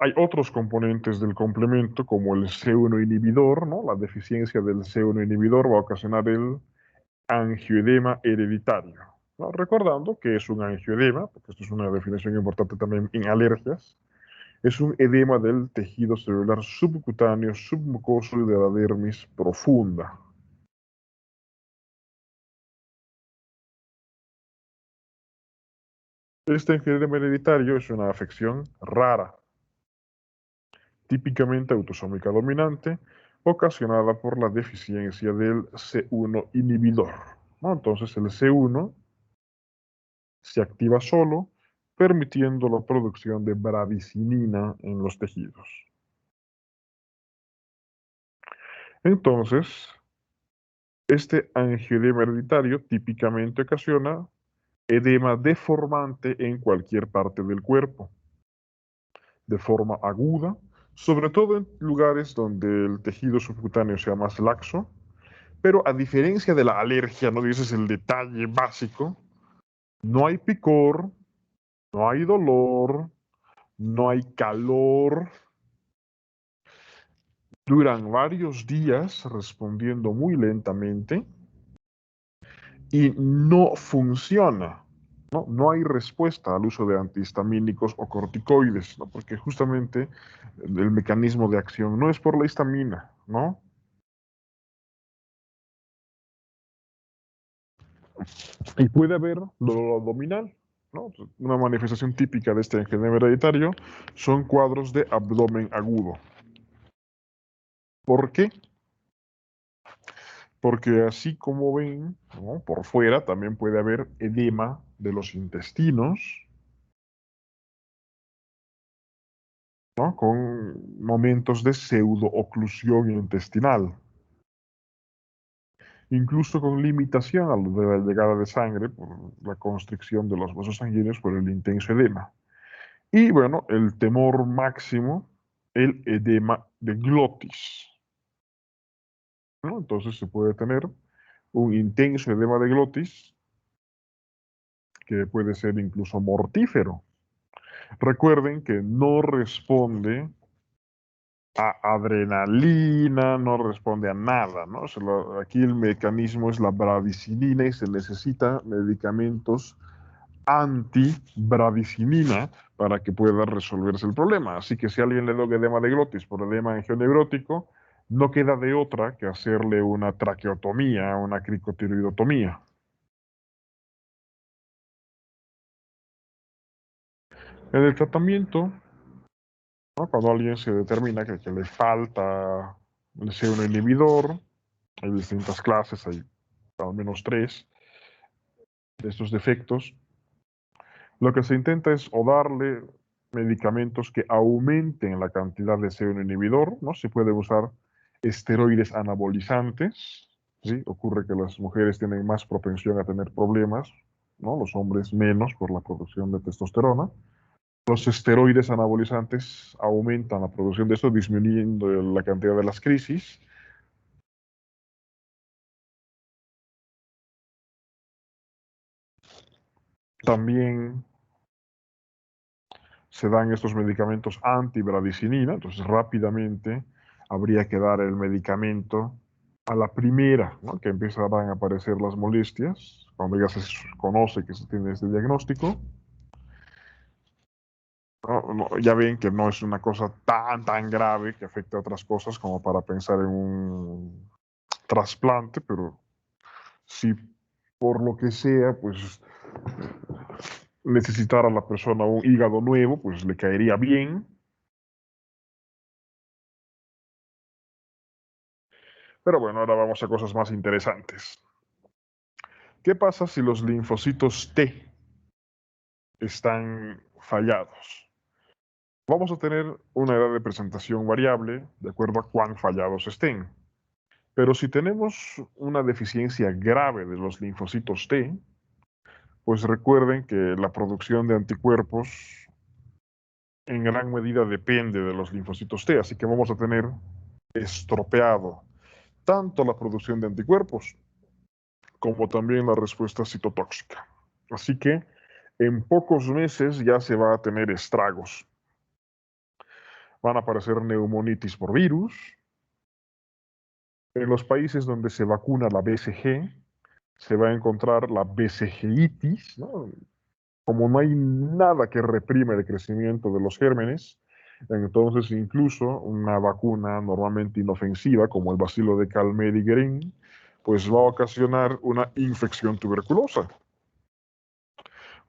Hay otros componentes del complemento, como el C1 inhibidor, ¿no? La deficiencia del C1 inhibidor va a ocasionar el angioedema hereditario, ¿no? Recordando que es un angioedema, porque esto es una definición importante también en alergias, es un edema del tejido celular subcutáneo, submucoso y de la dermis profunda. Este angioedema hereditario es una afección rara, típicamente autosómica dominante, ocasionada por la deficiencia del C1 inhibidor, ¿no? Entonces el C1 se activa solo, permitiendo la producción de bradicinina en los tejidos. Entonces, este angioedema hereditario típicamente ocasiona edema deformante en cualquier parte del cuerpo, de forma aguda, sobre todo en lugares donde el tejido subcutáneo sea más laxo, pero a diferencia de la alergia, ¿no? Y ese es el detalle básico, no hay picor, no hay dolor, no hay calor, duran varios días respondiendo muy lentamente y no funciona. ¿No? No hay respuesta al uso de antihistamínicos o corticoides, ¿no? Porque justamente el mecanismo de acción no es por la histamina, ¿no? Y puede haber dolor abdominal, ¿no? Una manifestación típica de este angioedema hereditario son cuadros de abdomen agudo. ¿Por qué? Porque así como ven, ¿no?, por fuera también puede haber edema de los intestinos, ¿no?, con momentos de pseudooclusión intestinal, incluso con limitación a la llegada de sangre por la constricción de los vasos sanguíneos por el intenso edema. Y bueno, el temor máximo, el edema de glotis, ¿no? Entonces se puede tener un intenso edema de glotis que puede ser incluso mortífero. Recuerden que no responde a adrenalina, no responde a nada, ¿no? Aquí el mecanismo es la bradicinina y se necesita medicamentos anti-bradicinina para que pueda resolverse el problema. Así que si a alguien le da edema de glotis por edema angioneurótico, no queda de otra que hacerle una traqueotomía, una cricotiroidotomía. En el tratamiento, ¿no?, cuando alguien se determina que le falta el C1 inhibidor, hay distintas clases, hay al menos 3 de estos defectos. Lo que se intenta es o darle medicamentos que aumenten la cantidad de C1 inhibidor, ¿no? Se puede usar esteroides anabolizantes, ¿sí? Ocurre que las mujeres tienen más propensión a tener problemas, ¿no? Los hombres menos por la producción de testosterona. Los esteroides anabolizantes aumentan la producción de esto, disminuyendo la cantidad de las crisis. También se dan estos medicamentos antibradicinina, entonces rápidamente habría que dar el medicamento a la primera, ¿no?, que empezarán a aparecer las molestias, cuando ya se conoce que se tiene este diagnóstico. Ya ven que no es una cosa tan grave que afecte a otras cosas como para pensar en un trasplante, pero si por lo que sea, pues necesitar a la persona un hígado nuevo, pues le caería bien. Pero bueno, ahora vamos a cosas más interesantes. ¿Qué pasa si los linfocitos T están fallados? Vamos a tener una edad de presentación variable de acuerdo a cuán fallados estén. Pero si tenemos una deficiencia grave de los linfocitos T, pues recuerden que la producción de anticuerpos en gran medida depende de los linfocitos T, así que vamos a tener estropeado tanto la producción de anticuerpos como también la respuesta citotóxica. Así que en pocos meses ya se va a tener estragos. Van a aparecer neumonitis por virus. En los países donde se vacuna la BCG, se va a encontrar la BCGitis, ¿no? Como no hay nada que reprime el crecimiento de los gérmenes, entonces incluso una vacuna normalmente inofensiva, como el bacilo de Calmette-Guerin, pues va a ocasionar una infección tuberculosa.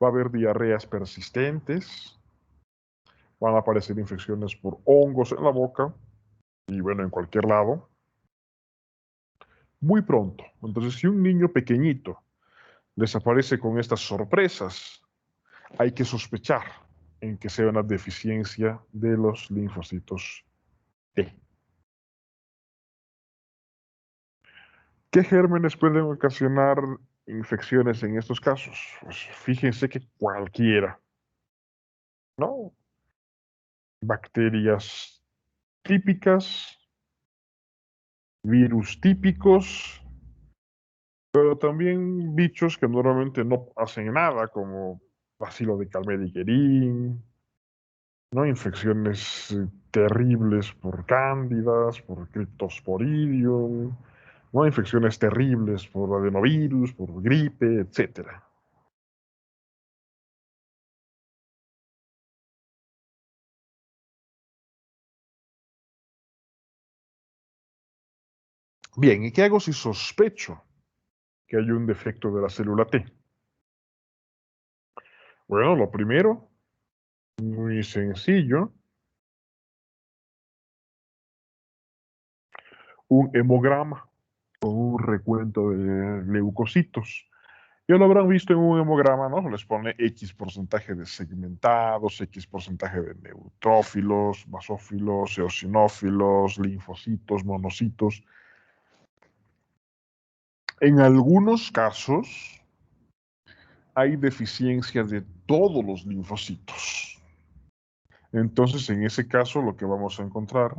Va a haber diarreas persistentes, van a aparecer infecciones por hongos en la boca y bueno, en cualquier lado, muy pronto. Entonces, si un niño pequeñito desaparece con estas sorpresas, hay que sospechar en que sea una deficiencia de los linfocitos T. ¿Qué gérmenes pueden ocasionar infecciones en estos casos? Pues fíjense que cualquiera, ¿no? Bacterias típicas, virus típicos, pero también bichos que normalmente no hacen nada, como bacilo de Calmette-Guerin, ¿no? Infecciones terribles por cándidas, por Cryptosporidium, ¿no? Infecciones terribles por adenovirus, por gripe, etcétera. Bien, ¿y qué hago si sospecho que hay un defecto de la célula T? Bueno, lo primero, muy sencillo, un hemograma o un recuento de leucocitos. Ya lo habrán visto en un hemograma, ¿no? Les pone X porcentaje de segmentados, X porcentaje de neutrófilos, basófilos, eosinófilos, linfocitos, monocitos. En algunos casos hay deficiencia de todos los linfocitos. Entonces, en ese caso, lo que vamos a encontrar,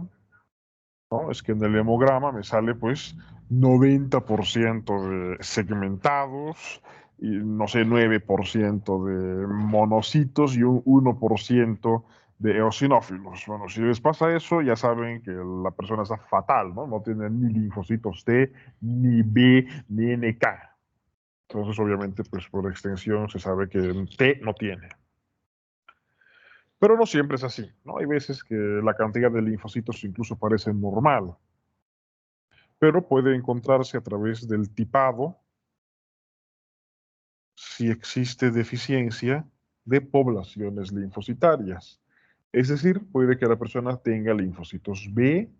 ¿no? Es que en el hemograma me sale pues 90% de segmentados, y no sé, 9% de monocitos y un 1% de eosinófilos. Bueno, si les pasa eso, ya saben que la persona está fatal, ¿no? No tiene ni linfocitos T, ni B, ni NK. Entonces, obviamente, pues por extensión se sabe que T no tiene. Pero no siempre es así, ¿no? Hay veces que la cantidad de linfocitos incluso parece normal, pero puede encontrarse a través del tipado si existe deficiencia de poblaciones linfocitarias. Es decir, puede que la persona tenga linfocitos B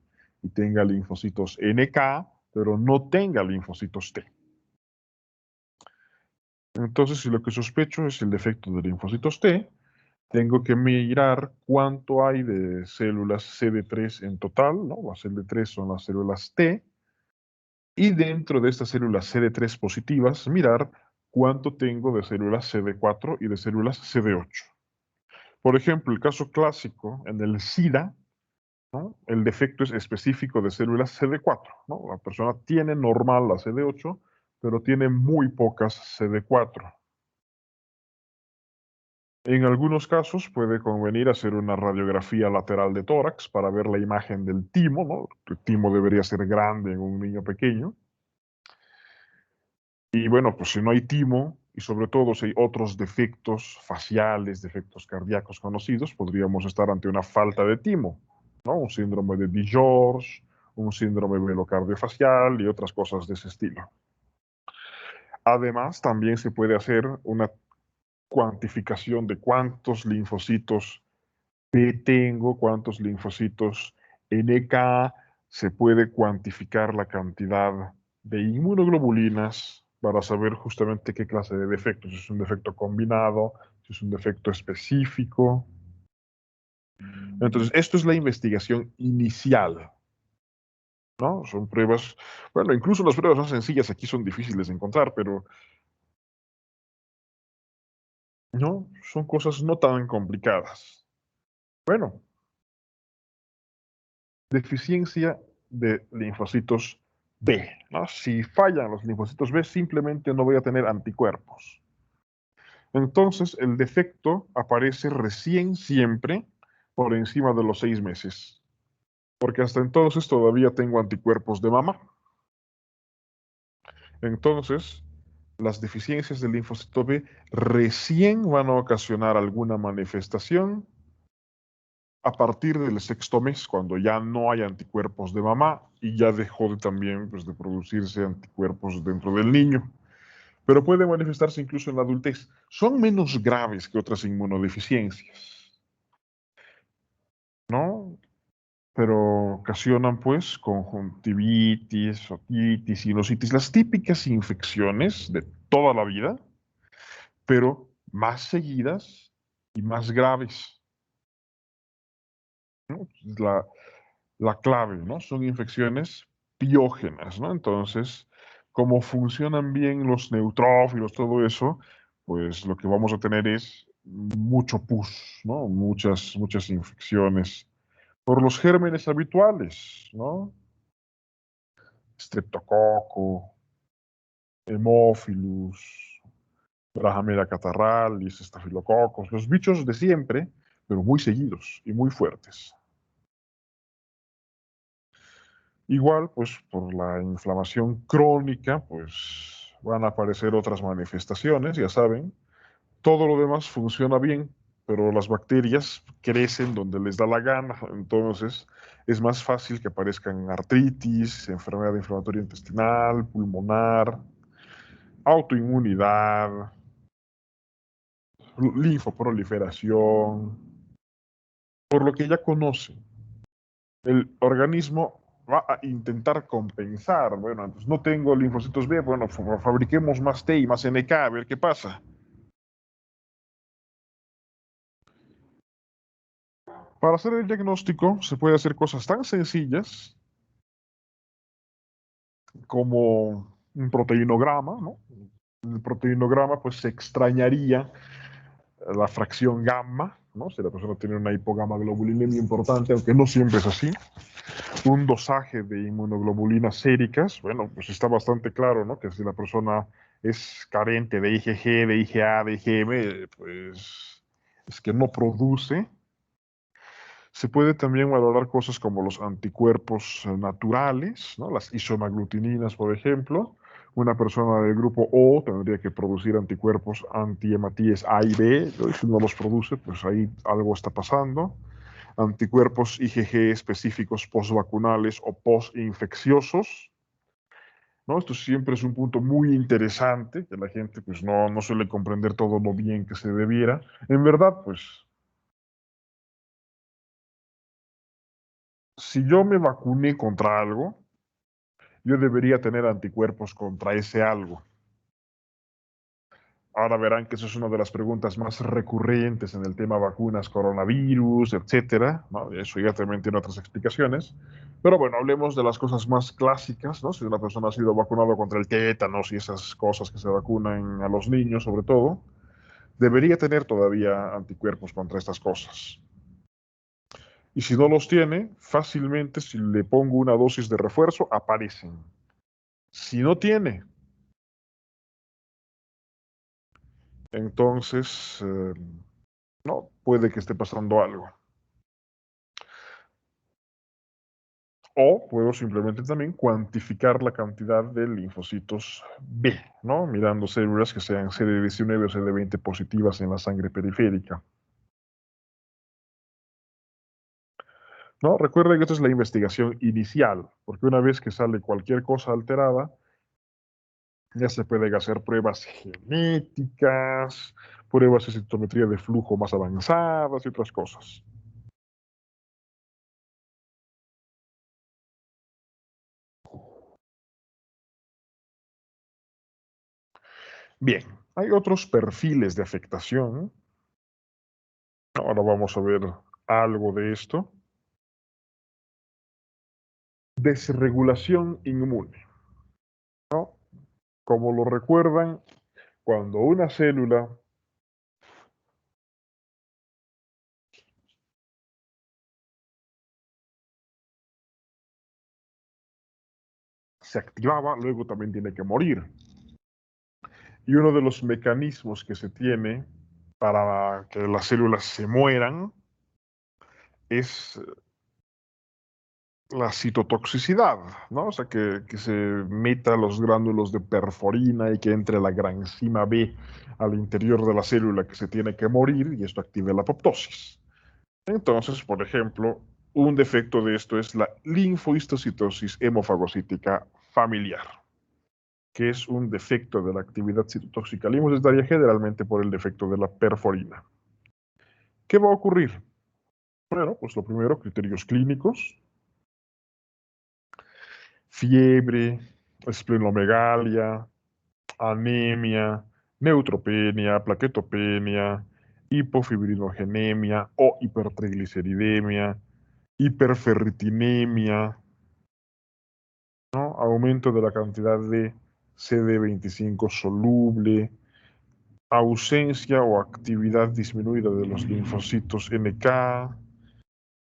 y tenga linfocitos NK, pero no tenga linfocitos T. Entonces, si lo que sospecho es el defecto de linfocitos T, tengo que mirar cuánto hay de células CD3 en total, ¿no? Las CD3 son las células T, y dentro de estas células CD3 positivas, mirar cuánto tengo de células CD4 y de células CD8. Por ejemplo, el caso clásico en el SIDA, ¿no? El defecto es específico de células CD4, ¿no? La persona tiene normal la CD8, pero tiene muy pocas CD4. En algunos casos puede convenir hacer una radiografía lateral de tórax para ver la imagen del timo, ¿no? El timo debería ser grande en un niño pequeño. Y bueno, pues si no hay timo, y sobre todo si hay otros defectos faciales, defectos cardíacos conocidos, podríamos estar ante una falta de timo, ¿no? Un síndrome de DiGeorge, un síndrome velocardiofacial y otras cosas de ese estilo. Además, también se puede hacer una cuantificación de cuántos linfocitos T tengo, cuántos linfocitos NK, se puede cuantificar la cantidad de inmunoglobulinas para saber justamente qué clase de defecto, si es un defecto combinado, si es un defecto específico. Entonces, esto es la investigación inicial. ¿no? Son pruebas, bueno, incluso las pruebas más sencillas aquí son difíciles de encontrar, pero no, son cosas no tan complicadas. Bueno, deficiencia de linfocitos B, ¿no? Si fallan los linfocitos B, simplemente no voy a tener anticuerpos. Entonces, el defecto aparece recién siempre por encima de los 6 meses, porque hasta entonces todavía tengo anticuerpos de mamá. Entonces, las deficiencias del linfocito B recién van a ocasionar alguna manifestación a partir del sexto mes, cuando ya no hay anticuerpos de mamá y ya dejó de también pues, de producirse anticuerpos dentro del niño. Pero puede manifestarse incluso en la adultez. Son menos graves que otras inmunodeficiencias, ¿no? Pero ocasionan pues conjuntivitis, otitis, sinusitis, las típicas infecciones de toda la vida, pero más seguidas y más graves, ¿no? La clave, ¿no? Son infecciones piógenas, ¿no? Entonces, como funcionan bien los neutrófilos, todo eso, pues lo que vamos a tener es mucho pus, ¿no? Muchas infecciones por los gérmenes habituales, ¿no? Streptococo, Haemophilus, Brahamela catarrhalis, estafilococos, los bichos de siempre, pero muy seguidos y muy fuertes. Igual, pues por la inflamación crónica, pues van a aparecer otras manifestaciones, ya saben. Todo lo demás funciona bien, pero las bacterias crecen donde les da la gana. Entonces, es más fácil que aparezcan artritis, enfermedad inflamatoria intestinal, pulmonar, autoinmunidad, linfoproliferación, por lo que ya conocen. El organismo va a intentar compensar. Bueno, pues no tengo linfocitos B, bueno, fabriquemos más T y más NK, a ver qué pasa. Para hacer el diagnóstico se puede hacer cosas tan sencillas como un proteinograma, ¿no? En el proteinograma pues se extrañaría la fracción gamma, ¿no? Si la persona tiene una hipogamaglobulinemia importante, aunque no siempre es así. Un dosaje de inmunoglobulinas séricas, bueno, pues está bastante claro, ¿no? Que si la persona es carente de IgG, de IgA, de IgM, pues es que no produce. Se puede también valorar cosas como los anticuerpos naturales, ¿no? Las isomaglutininas, por ejemplo. Una persona del grupo O tendría que producir anticuerpos antihematíes A y B, ¿no? Y si no los produce, pues ahí algo está pasando. Anticuerpos IgG específicos postvacunales o postinfecciosos, ¿no? Esto siempre es un punto muy interesante, que la gente pues no suele comprender todo lo bien que se debiera. En verdad, pues, si yo me vacuné contra algo, yo debería tener anticuerpos contra ese algo. Ahora verán que eso es una de las preguntas más recurrentes en el tema vacunas, coronavirus, etcétera, ¿no? Eso ya también tiene otras explicaciones. Pero bueno, hablemos de las cosas más clásicas, ¿no? Si una persona ha sido vacunada contra el tétanos y esas cosas que se vacunan a los niños, sobre todo, debería tener todavía anticuerpos contra estas cosas. Y si no los tiene, fácilmente, si le pongo una dosis de refuerzo, aparecen. Si no tiene, entonces, no, puede que esté pasando algo. O puedo simplemente también cuantificar la cantidad de linfocitos B, ¿no? Mirando células que sean CD19 o CD20 positivas en la sangre periférica, ¿no? Recuerden que esta es la investigación inicial, porque una vez que sale cualquier cosa alterada, ya se pueden hacer pruebas genéticas, pruebas de citometría de flujo más avanzadas y otras cosas. Bien, hay otros perfiles de afectación. Ahora vamos a ver algo de esto. desregulación inmune, ¿no? Como lo recuerdan, cuando una célula se activaba, luego también tiene que morir. Y uno de los mecanismos que se tiene para que las células se mueran es la citotoxicidad, ¿no? O sea, que se meta los gránulos de perforina y que entre la granzima B al interior de la célula que se tiene que morir y esto active la apoptosis. Entonces, por ejemplo, un defecto de esto es la linfohistocitosis hemofagocítica familiar, que es un defecto de la actividad citotóxica limfocitaria generalmente por el defecto de la perforina. ¿Qué va a ocurrir? Bueno, pues lo primero, criterios clínicos, fiebre, esplenomegalia, anemia, neutropenia, plaquetopenia, hipofibrinogenemia o hipertrigliceridemia, hiperferritinemia, ¿no? Aumento de la cantidad de CD25 soluble, ausencia o actividad disminuida de los linfocitos NK,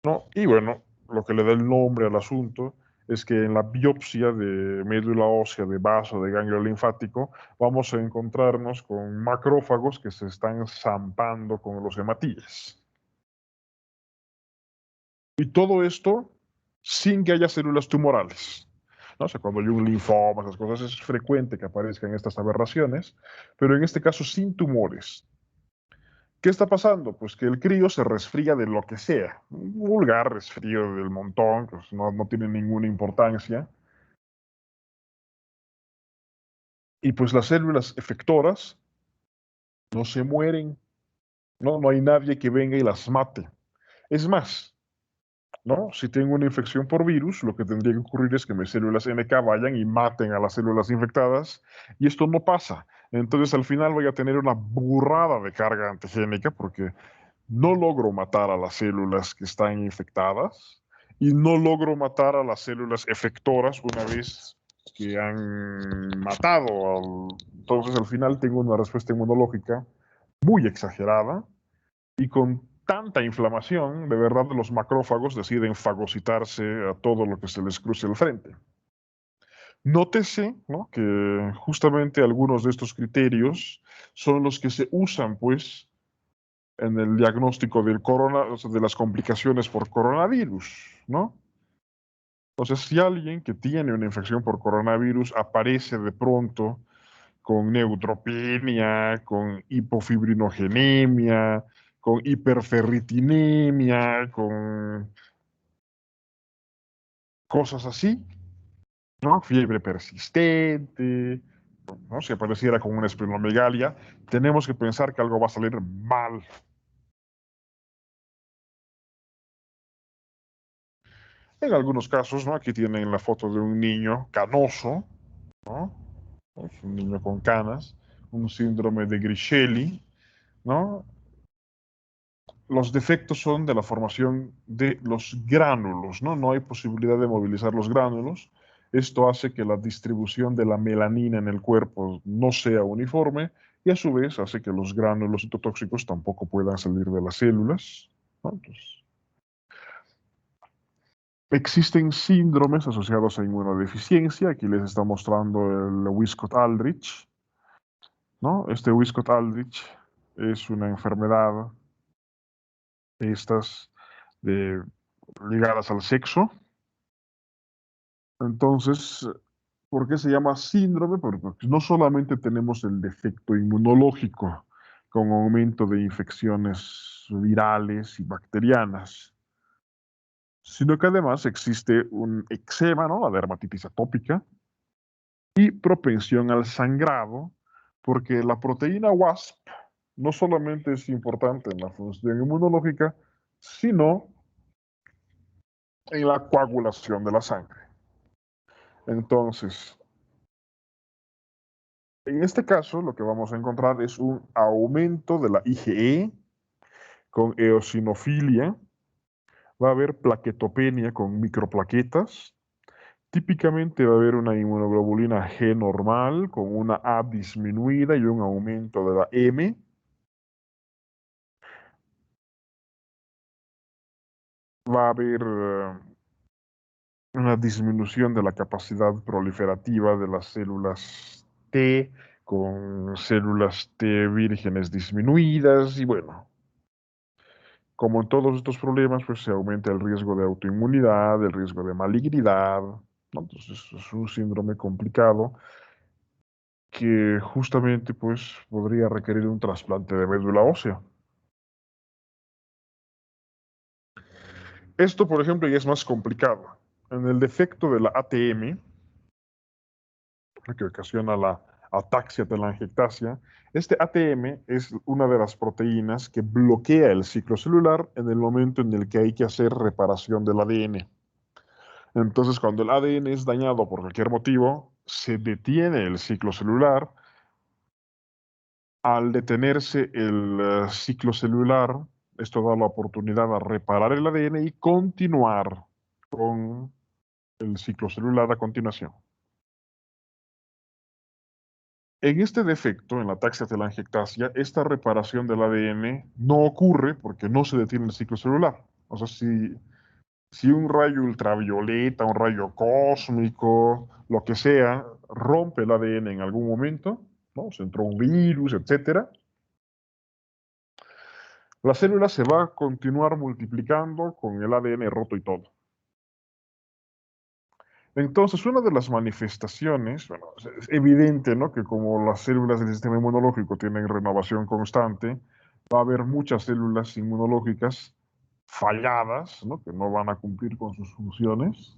¿no? Y bueno, lo que le da el nombre al asunto es que en la biopsia de médula ósea, de vaso, de ganglio linfático, vamos a encontrarnos con macrófagos que se están zampando con los hematíes. Y todo esto sin que haya células tumorales. ¿No? O sea, cuando hay un linfoma, esas cosas, es frecuente que aparezcan estas aberraciones, pero en este caso sin tumores. ¿Qué está pasando? Pues que el crío se resfría de lo que sea. Un vulgar resfrío del montón, pues no tiene ninguna importancia. Y pues las células efectoras no se mueren, no hay nadie que venga y las mate. Es más, ¿no? Si tengo una infección por virus, lo que tendría que ocurrir es que mis células NK vayan y maten a las células infectadas, y esto no pasa. Entonces al final voy a tener una burrada de carga antigénica porque no logro matar a las células que están infectadas y no logro matar a las células efectoras una vez que han matado. Entonces al final tengo una respuesta inmunológica muy exagerada y con tanta inflamación, de verdad los macrófagos deciden fagocitarse a todo lo que se les cruce al frente. Nótese, ¿no?, que justamente algunos de estos criterios son los que se usan, pues, en el diagnóstico del o sea, de las complicaciones por coronavirus, ¿no? Entonces, si alguien que tiene una infección por coronavirus aparece de pronto con neutropenia, con hipofibrinogenemia, con hiperferritinemia, con cosas así, ¿no? Fiebre persistente, ¿no? Si apareciera con una esplenomegalia, tenemos que pensar que algo va a salir mal. En algunos casos, ¿no? Aquí tienen la foto de un niño canoso, ¿no? Es un niño con canas, un síndrome de Griscelli, ¿no? Los defectos son de la formación de los gránulos, ¿no? No hay posibilidad de movilizar los gránulos. Esto hace que la distribución de la melanina en el cuerpo no sea uniforme y a su vez hace que los gránulos citotóxicos tampoco puedan salir de las células, ¿no? Entonces, existen síndromes asociados a inmunodeficiencia. Aquí les está mostrando el Wiskott-Aldrich, ¿no? Este Wiskott-Aldrich es una enfermedad, estas de, ligadas al sexo. Entonces, ¿por qué se llama síndrome? Porque no solamente tenemos el defecto inmunológico con aumento de infecciones virales y bacterianas, sino que además existe un eczema, ¿no? La dermatitis atópica, y propensión al sangrado, porque la proteína WASP no solamente es importante en la función inmunológica, sino en la coagulación de la sangre. Entonces, en este caso, lo que vamos a encontrar es un aumento de la IgE con eosinofilia, va a haber plaquetopenia con microplaquetas, típicamente va a haber una inmunoglobulina G normal con una A disminuida y un aumento de la M. Va a haber una disminución de la capacidad proliferativa de las células T con células T vírgenes disminuidas y bueno, como en todos estos problemas, pues se aumenta el riesgo de autoinmunidad, el riesgo de malignidad, ¿no? Entonces es un síndrome complicado que justamente pues podría requerir un trasplante de médula ósea. Esto, por ejemplo, ya es más complicado. En el defecto de la ATM, que ocasiona la ataxia telangiectasia, este ATM es una de las proteínas que bloquea el ciclo celular en el momento en el que hay que hacer reparación del ADN. Entonces, cuando el ADN es dañado por cualquier motivo, se detiene el ciclo celular. Al detenerse el ciclo celular, esto da la oportunidad a reparar el ADN y continuar con el ciclo celular a continuación. En este defecto, en la ataxia telangiectasia, esta reparación del ADN no ocurre porque no se detiene el ciclo celular. O sea, si un rayo ultravioleta, un rayo cósmico, lo que sea, rompe el ADN en algún momento, ¿no? Se entró un virus, etcétera, la célula se va a continuar multiplicando con el ADN roto y todo. Entonces, una de las manifestaciones, bueno, es evidente, ¿no? Que como las células del sistema inmunológico tienen renovación constante, va a haber muchas células inmunológicas falladas, ¿no? Que no van a cumplir con sus funciones,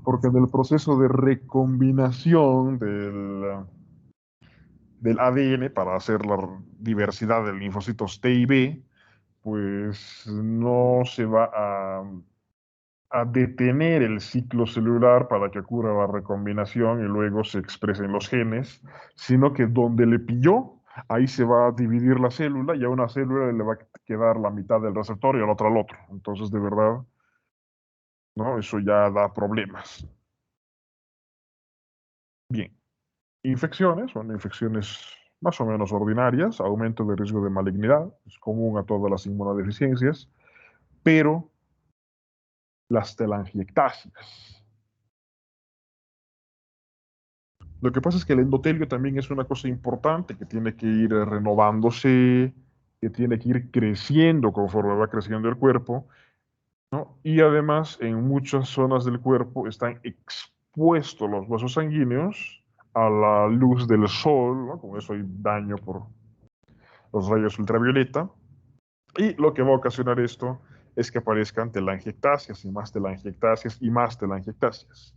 porque en el proceso de recombinación del ADN para hacer la diversidad de linfocitos T y B, pues no se va a detener el ciclo celular para que ocurra la recombinación y luego se expresen los genes, sino que donde le pilló, ahí se va a dividir la célula y a una célula le va a quedar la mitad del receptor y a la otra al otro. Entonces, de verdad, ¿no? Eso ya da problemas. Bien, infecciones, son infecciones más o menos ordinarias, aumento de riesgo de malignidad, es común a todas las inmunodeficiencias, pero las telangiectasias. Lo que pasa es que el endotelio también es una cosa importante que tiene que ir renovándose, que tiene que ir creciendo conforme va creciendo el cuerpo, ¿no? Y además en muchas zonas del cuerpo están expuestos los vasos sanguíneos a la luz del sol, ¿no? Con eso hay daño por los rayos ultravioleta. Y lo que va a ocasionar esto es que aparezcan telangiectasias y más telangiectasias y más telangiectasias.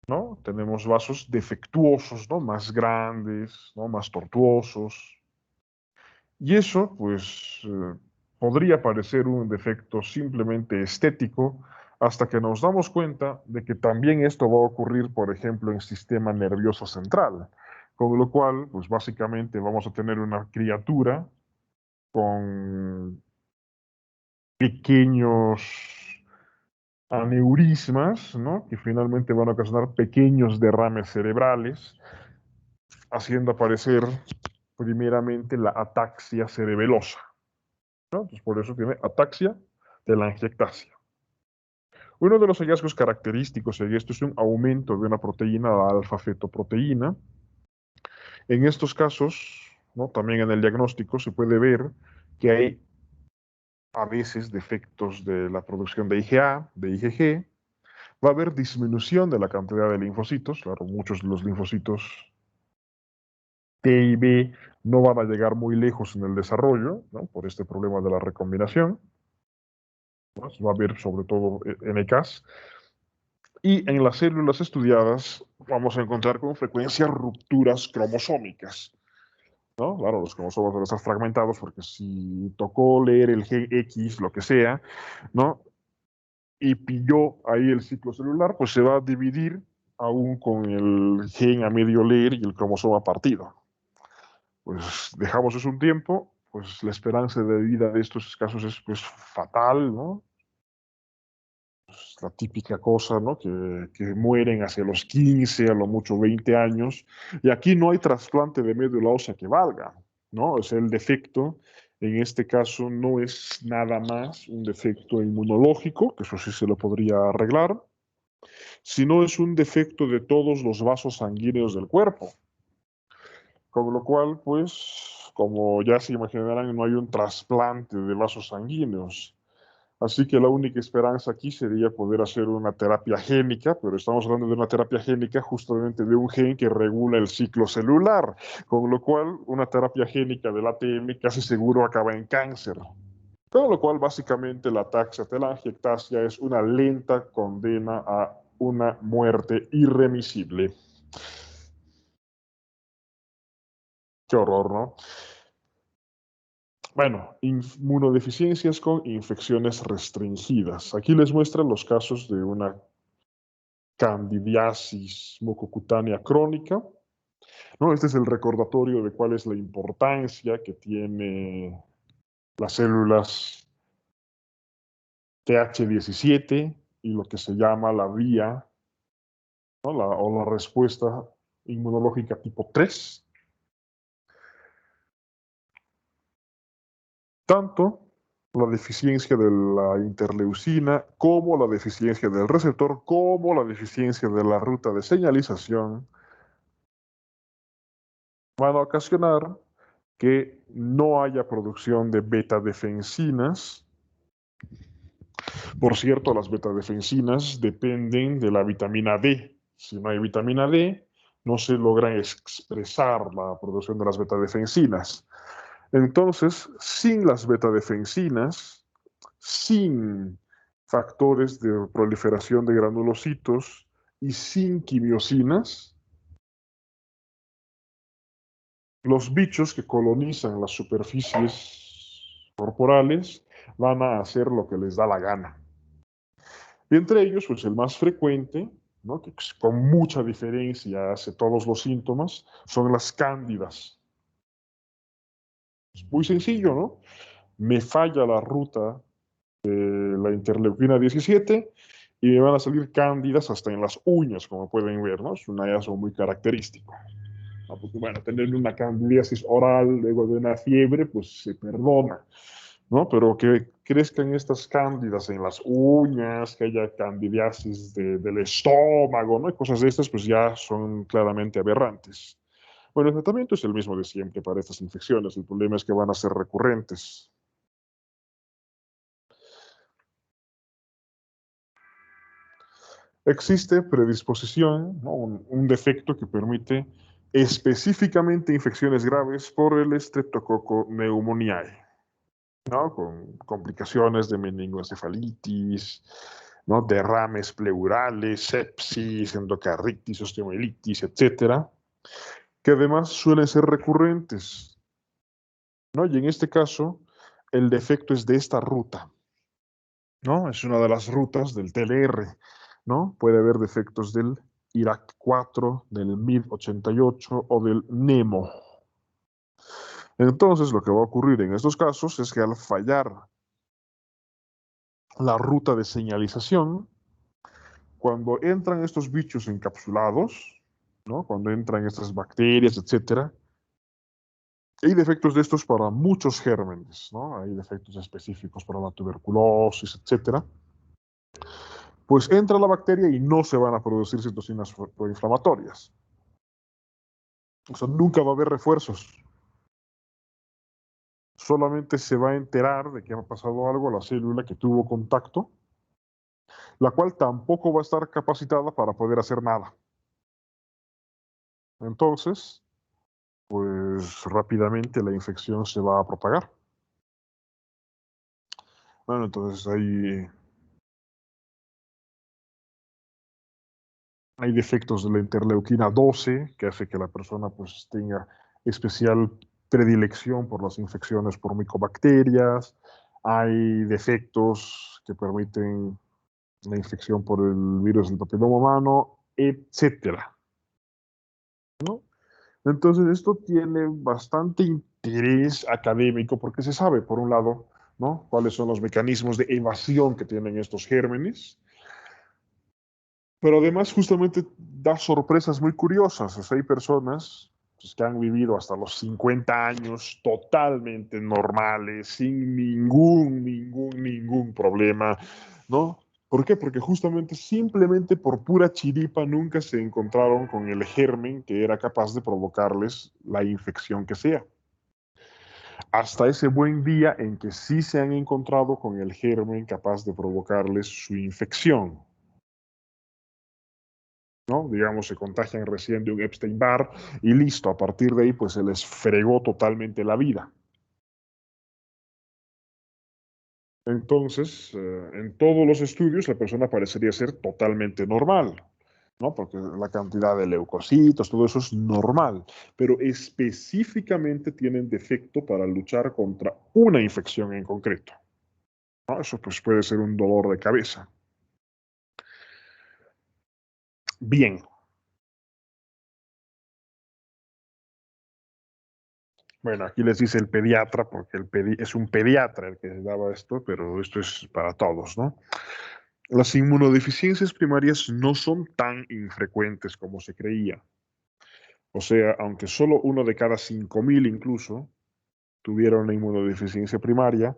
¿No? Tenemos vasos defectuosos, ¿no? Más grandes, ¿no? Más tortuosos. Y eso, pues, podría parecer un defecto simplemente estético hasta que nos damos cuenta de que también esto va a ocurrir, por ejemplo, en el sistema nervioso central. Con lo cual, pues básicamente vamos a tener una criatura con pequeños aneurismas, ¿no? Que finalmente van a ocasionar pequeños derrames cerebrales, haciendo aparecer primeramente la ataxia cerebelosa, ¿no? Entonces, por eso tiene ataxia telangiectasia. Uno de los hallazgos característicos de esto es un aumento de una proteína, la alfa-fetoproteína. En estos casos, ¿no? También en el diagnóstico se puede ver que hay a veces defectos de la producción de IgA, de IgG. Va a haber disminución de la cantidad de linfocitos. Claro, muchos de los linfocitos T y B no van a llegar muy lejos en el desarrollo, ¿no? Por este problema de la recombinación, ¿no? Va a haber sobre todo NKs. Y en las células estudiadas vamos a encontrar con frecuencia rupturas cromosómicas, ¿no? Claro, los cromosomas van a estar fragmentados porque si tocó leer el gen X, lo que sea, ¿no? Y pilló ahí el ciclo celular, pues se va a dividir aún con el gen a medio leer y el cromosoma partido. Pues dejamos eso un tiempo, pues la esperanza de vida de estos casos es pues fatal, ¿no? la típica cosa, ¿no? Que mueren hacia los 15, a lo mucho 20 años. Y aquí no hay trasplante de médula ósea que valga, ¿no? O sea, el defecto en este caso no es nada más un defecto inmunológico, que eso sí se lo podría arreglar, sino es un defecto de todos los vasos sanguíneos del cuerpo. Con lo cual, pues, como ya se imaginarán, no hay un trasplante de vasos sanguíneos. Así que la única esperanza aquí sería poder hacer una terapia génica, pero estamos hablando de una terapia génica justamente de un gen que regula el ciclo celular, con lo cual una terapia génica del ATM casi seguro acaba en cáncer. Con lo cual, básicamente, la taxia-telangiectasia es una lenta condena a una muerte irremisible. Qué horror, ¿no? Bueno, inmunodeficiencias con infecciones restringidas. Aquí les muestran los casos de una candidiasis mucocutánea crónica, ¿no? Este es el recordatorio de cuál es la importancia que tiene las células TH17 y lo que se llama la vía, ¿no? o la respuesta inmunológica tipo 3. Tanto la deficiencia de la interleucina como la deficiencia del receptor, como la deficiencia de la ruta de señalización van a ocasionar que no haya producción de beta-defensinas. Por cierto, las beta-defensinas dependen de la vitamina D. Si no hay vitamina D, no se logra expresar la producción de las beta-defensinas. Entonces, sin las beta-defensinas, sin factores de proliferación de granulocitos y sin quimiosinas, los bichos que colonizan las superficies corporales van a hacer lo que les da la gana. Y entre ellos, pues el más frecuente, ¿no? Que con mucha diferencia hace todos los síntomas, son las cándidas. Es muy sencillo, ¿no? Me falla la ruta de la interleuquina 17 y me van a salir cándidas hasta en las uñas, como pueden ver, ¿no? Es un hallazgo muy característico. ¿No? Porque, bueno, tener una candidiasis oral luego de una fiebre, pues se perdona, ¿no? Pero que crezcan estas cándidas en las uñas, que haya candidiasis del estómago, ¿no? Y cosas de estas, pues ya son claramente aberrantes. Bueno, el tratamiento es el mismo de siempre para estas infecciones. El problema es que van a ser recurrentes. Existe predisposición, ¿no? Un defecto que permite específicamente infecciones graves por el Streptococcus pneumoniae, ¿no? Con complicaciones de meningoencefalitis, ¿no? Derrames pleurales, sepsis, endocarditis, osteomielitis, etcétera, que además suelen ser recurrentes, ¿no? Y en este caso, el defecto es de esta ruta, ¿no? Es una de las rutas del TLR, ¿no? Puede haber defectos del IRAC4, del MID88 o del NEMO. Entonces, lo que va a ocurrir en estos casos es que al fallar la ruta de señalización, cuando entran estos bichos encapsulados, ¿no? Cuando entran estas bacterias, etcétera, hay defectos de estos para muchos gérmenes, ¿no? Hay defectos específicos para la tuberculosis, etcétera. Pues entra la bacteria y no se van a producir citocinas proinflamatorias. O sea, nunca va a haber refuerzos. Solamente se va a enterar de que ha pasado algo a la célula que tuvo contacto, la cual tampoco va a estar capacitada para poder hacer nada. Entonces, pues rápidamente la infección se va a propagar. Bueno, entonces hay defectos de la interleuquina 12 que hace que la persona pues tenga especial predilección por las infecciones por micobacterias. Hay defectos que permiten la infección por el virus del papiloma humano, etcétera, ¿no? Entonces, esto tiene bastante interés académico porque se sabe, por un lado, ¿no? Cuáles son los mecanismos de evasión que tienen estos gérmenes, Pero además justamente da sorpresas muy curiosas. O sea, hay personas pues, que han vivido hasta los 50 años totalmente normales, sin ningún problema, ¿no? ¿Por qué? Porque justamente simplemente por pura chiripa nunca se encontraron con el germen que era capaz de provocarles la infección que sea. Hasta ese buen día en que sí se han encontrado con el germen capaz de provocarles su infección. ¿No? Digamos, se contagian recién de un Epstein-Barr y listo, a partir de ahí pues se les fregó totalmente la vida. Entonces, en todos los estudios la persona parecería ser totalmente normal, ¿no? Porque la cantidad de leucocitos, todo eso es normal, pero específicamente tienen defecto para luchar contra una infección en concreto, ¿no? Eso pues puede ser un dolor de cabeza. Bien, bueno, aquí les dice el pediatra, porque es un pediatra el que daba esto, pero esto es para todos, ¿no? Las inmunodeficiencias primarias no son tan infrecuentes como se creía. O sea, aunque solo uno de cada 5.000 incluso tuviera una inmunodeficiencia primaria,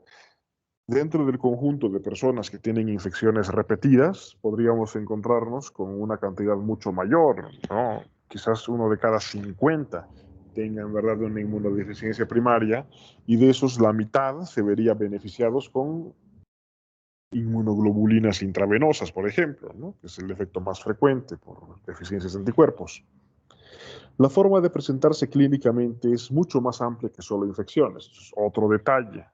dentro del conjunto de personas que tienen infecciones repetidas, podríamos encontrarnos con una cantidad mucho mayor, ¿no? Quizás uno de cada 50 tenga en verdad una inmunodeficiencia primaria y de esos la mitad se vería beneficiados con inmunoglobulinas intravenosas, por ejemplo, ¿no? Que es el efecto más frecuente por deficiencias de anticuerpos. La forma de presentarse clínicamente es mucho más amplia que solo infecciones. Es otro detalle,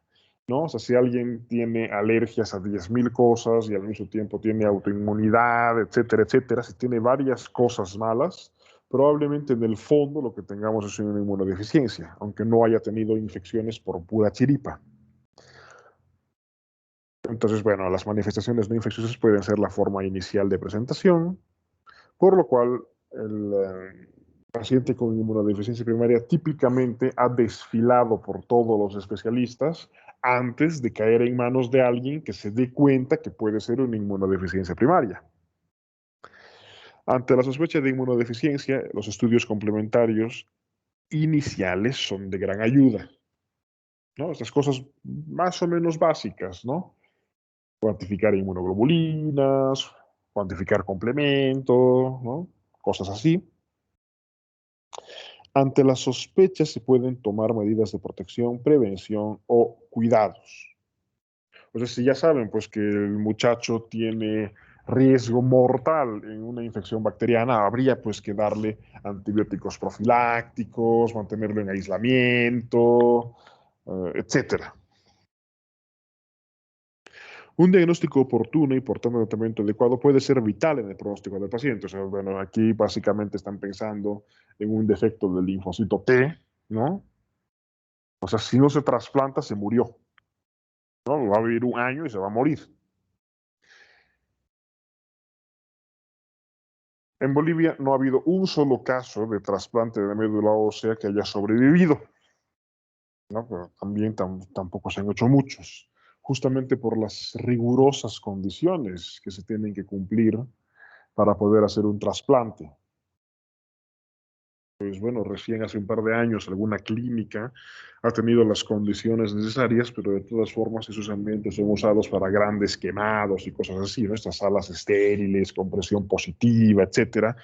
¿no? O sea, si alguien tiene alergias a 10.000 cosas y al mismo tiempo tiene autoinmunidad, etcétera, etcétera, si tiene varias cosas malas, probablemente en el fondo lo que tengamos es una inmunodeficiencia, aunque no haya tenido infecciones por pura chiripa. Entonces, bueno, las manifestaciones no infecciosas pueden ser la forma inicial de presentación, por lo cual el paciente con inmunodeficiencia primaria típicamente ha desfilado por todos los especialistas antes de caer en manos de alguien que se dé cuenta que puede ser una inmunodeficiencia primaria. Ante la sospecha de inmunodeficiencia, los estudios complementarios iniciales son de gran ayuda, ¿no? Estas cosas más o menos básicas, ¿no? Cuantificar inmunoglobulinas, cuantificar complemento, ¿no? Cosas así. Ante la sospecha se pueden tomar medidas de protección, prevención o cuidados. O sea, si ya saben pues que el muchacho tiene riesgo mortal en una infección bacteriana, habría pues que darle antibióticos profilácticos, mantenerlo en aislamiento, etcétera. Un diagnóstico oportuno y por tanto tratamiento adecuado puede ser vital en el pronóstico del paciente. O sea, bueno, aquí básicamente están pensando en un defecto del linfocito T, ¿no? O sea, si no se trasplanta, se murió, ¿no? Va a vivir un año y se va a morir. En Bolivia no ha habido un solo caso de trasplante de médula ósea que haya sobrevivido, ¿no? Pero también tampoco se han hecho muchos, justamente por las rigurosas condiciones que se tienen que cumplir para poder hacer un trasplante. Pues bueno, recién hace un par de años alguna clínica ha tenido las condiciones necesarias, pero de todas formas esos ambientes son usados para grandes quemados y cosas así, ¿no? Estas salas estériles, con presión positiva, etcétera.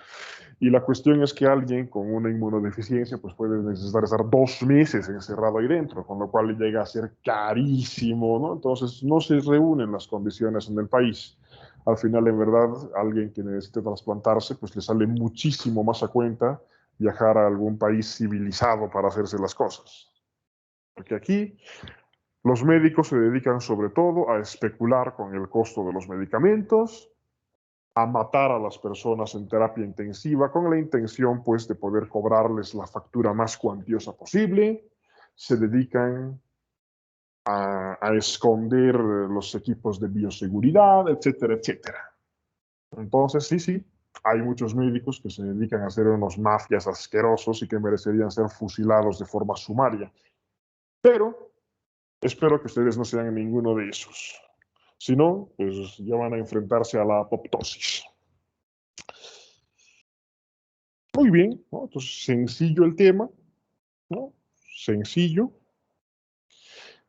Y la cuestión es que alguien con una inmunodeficiencia pues puede necesitar estar 2 meses encerrado ahí dentro, con lo cual llega a ser carísimo, ¿no? Entonces no se reúnen las condiciones en el país. Al final, en verdad, alguien que necesite trasplantarse, pues le sale muchísimo más a cuenta viajar a algún país civilizado para hacerse las cosas. Porque aquí los médicos se dedican sobre todo a especular con el costo de los medicamentos, a matar a las personas en terapia intensiva con la intención pues de poder cobrarles la factura más cuantiosa posible. Se dedican a esconder los equipos de bioseguridad, etcétera, etcétera. Entonces, sí, sí, hay muchos médicos que se dedican a ser unos mafias asquerosos y que merecerían ser fusilados de forma sumaria. Pero espero que ustedes no sean ninguno de esos. Si no, pues ya van a enfrentarse a la apoptosis. Muy bien, ¿no? Entonces, sencillo el tema, ¿no? Sencillo.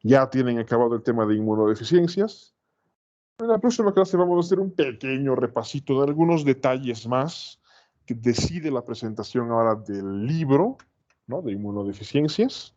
Ya tienen acabado el tema de inmunodeficiencias. En la próxima clase vamos a hacer un pequeño repasito de algunos detalles más que decide la presentación ahora del libro, ¿no? De inmunodeficiencias.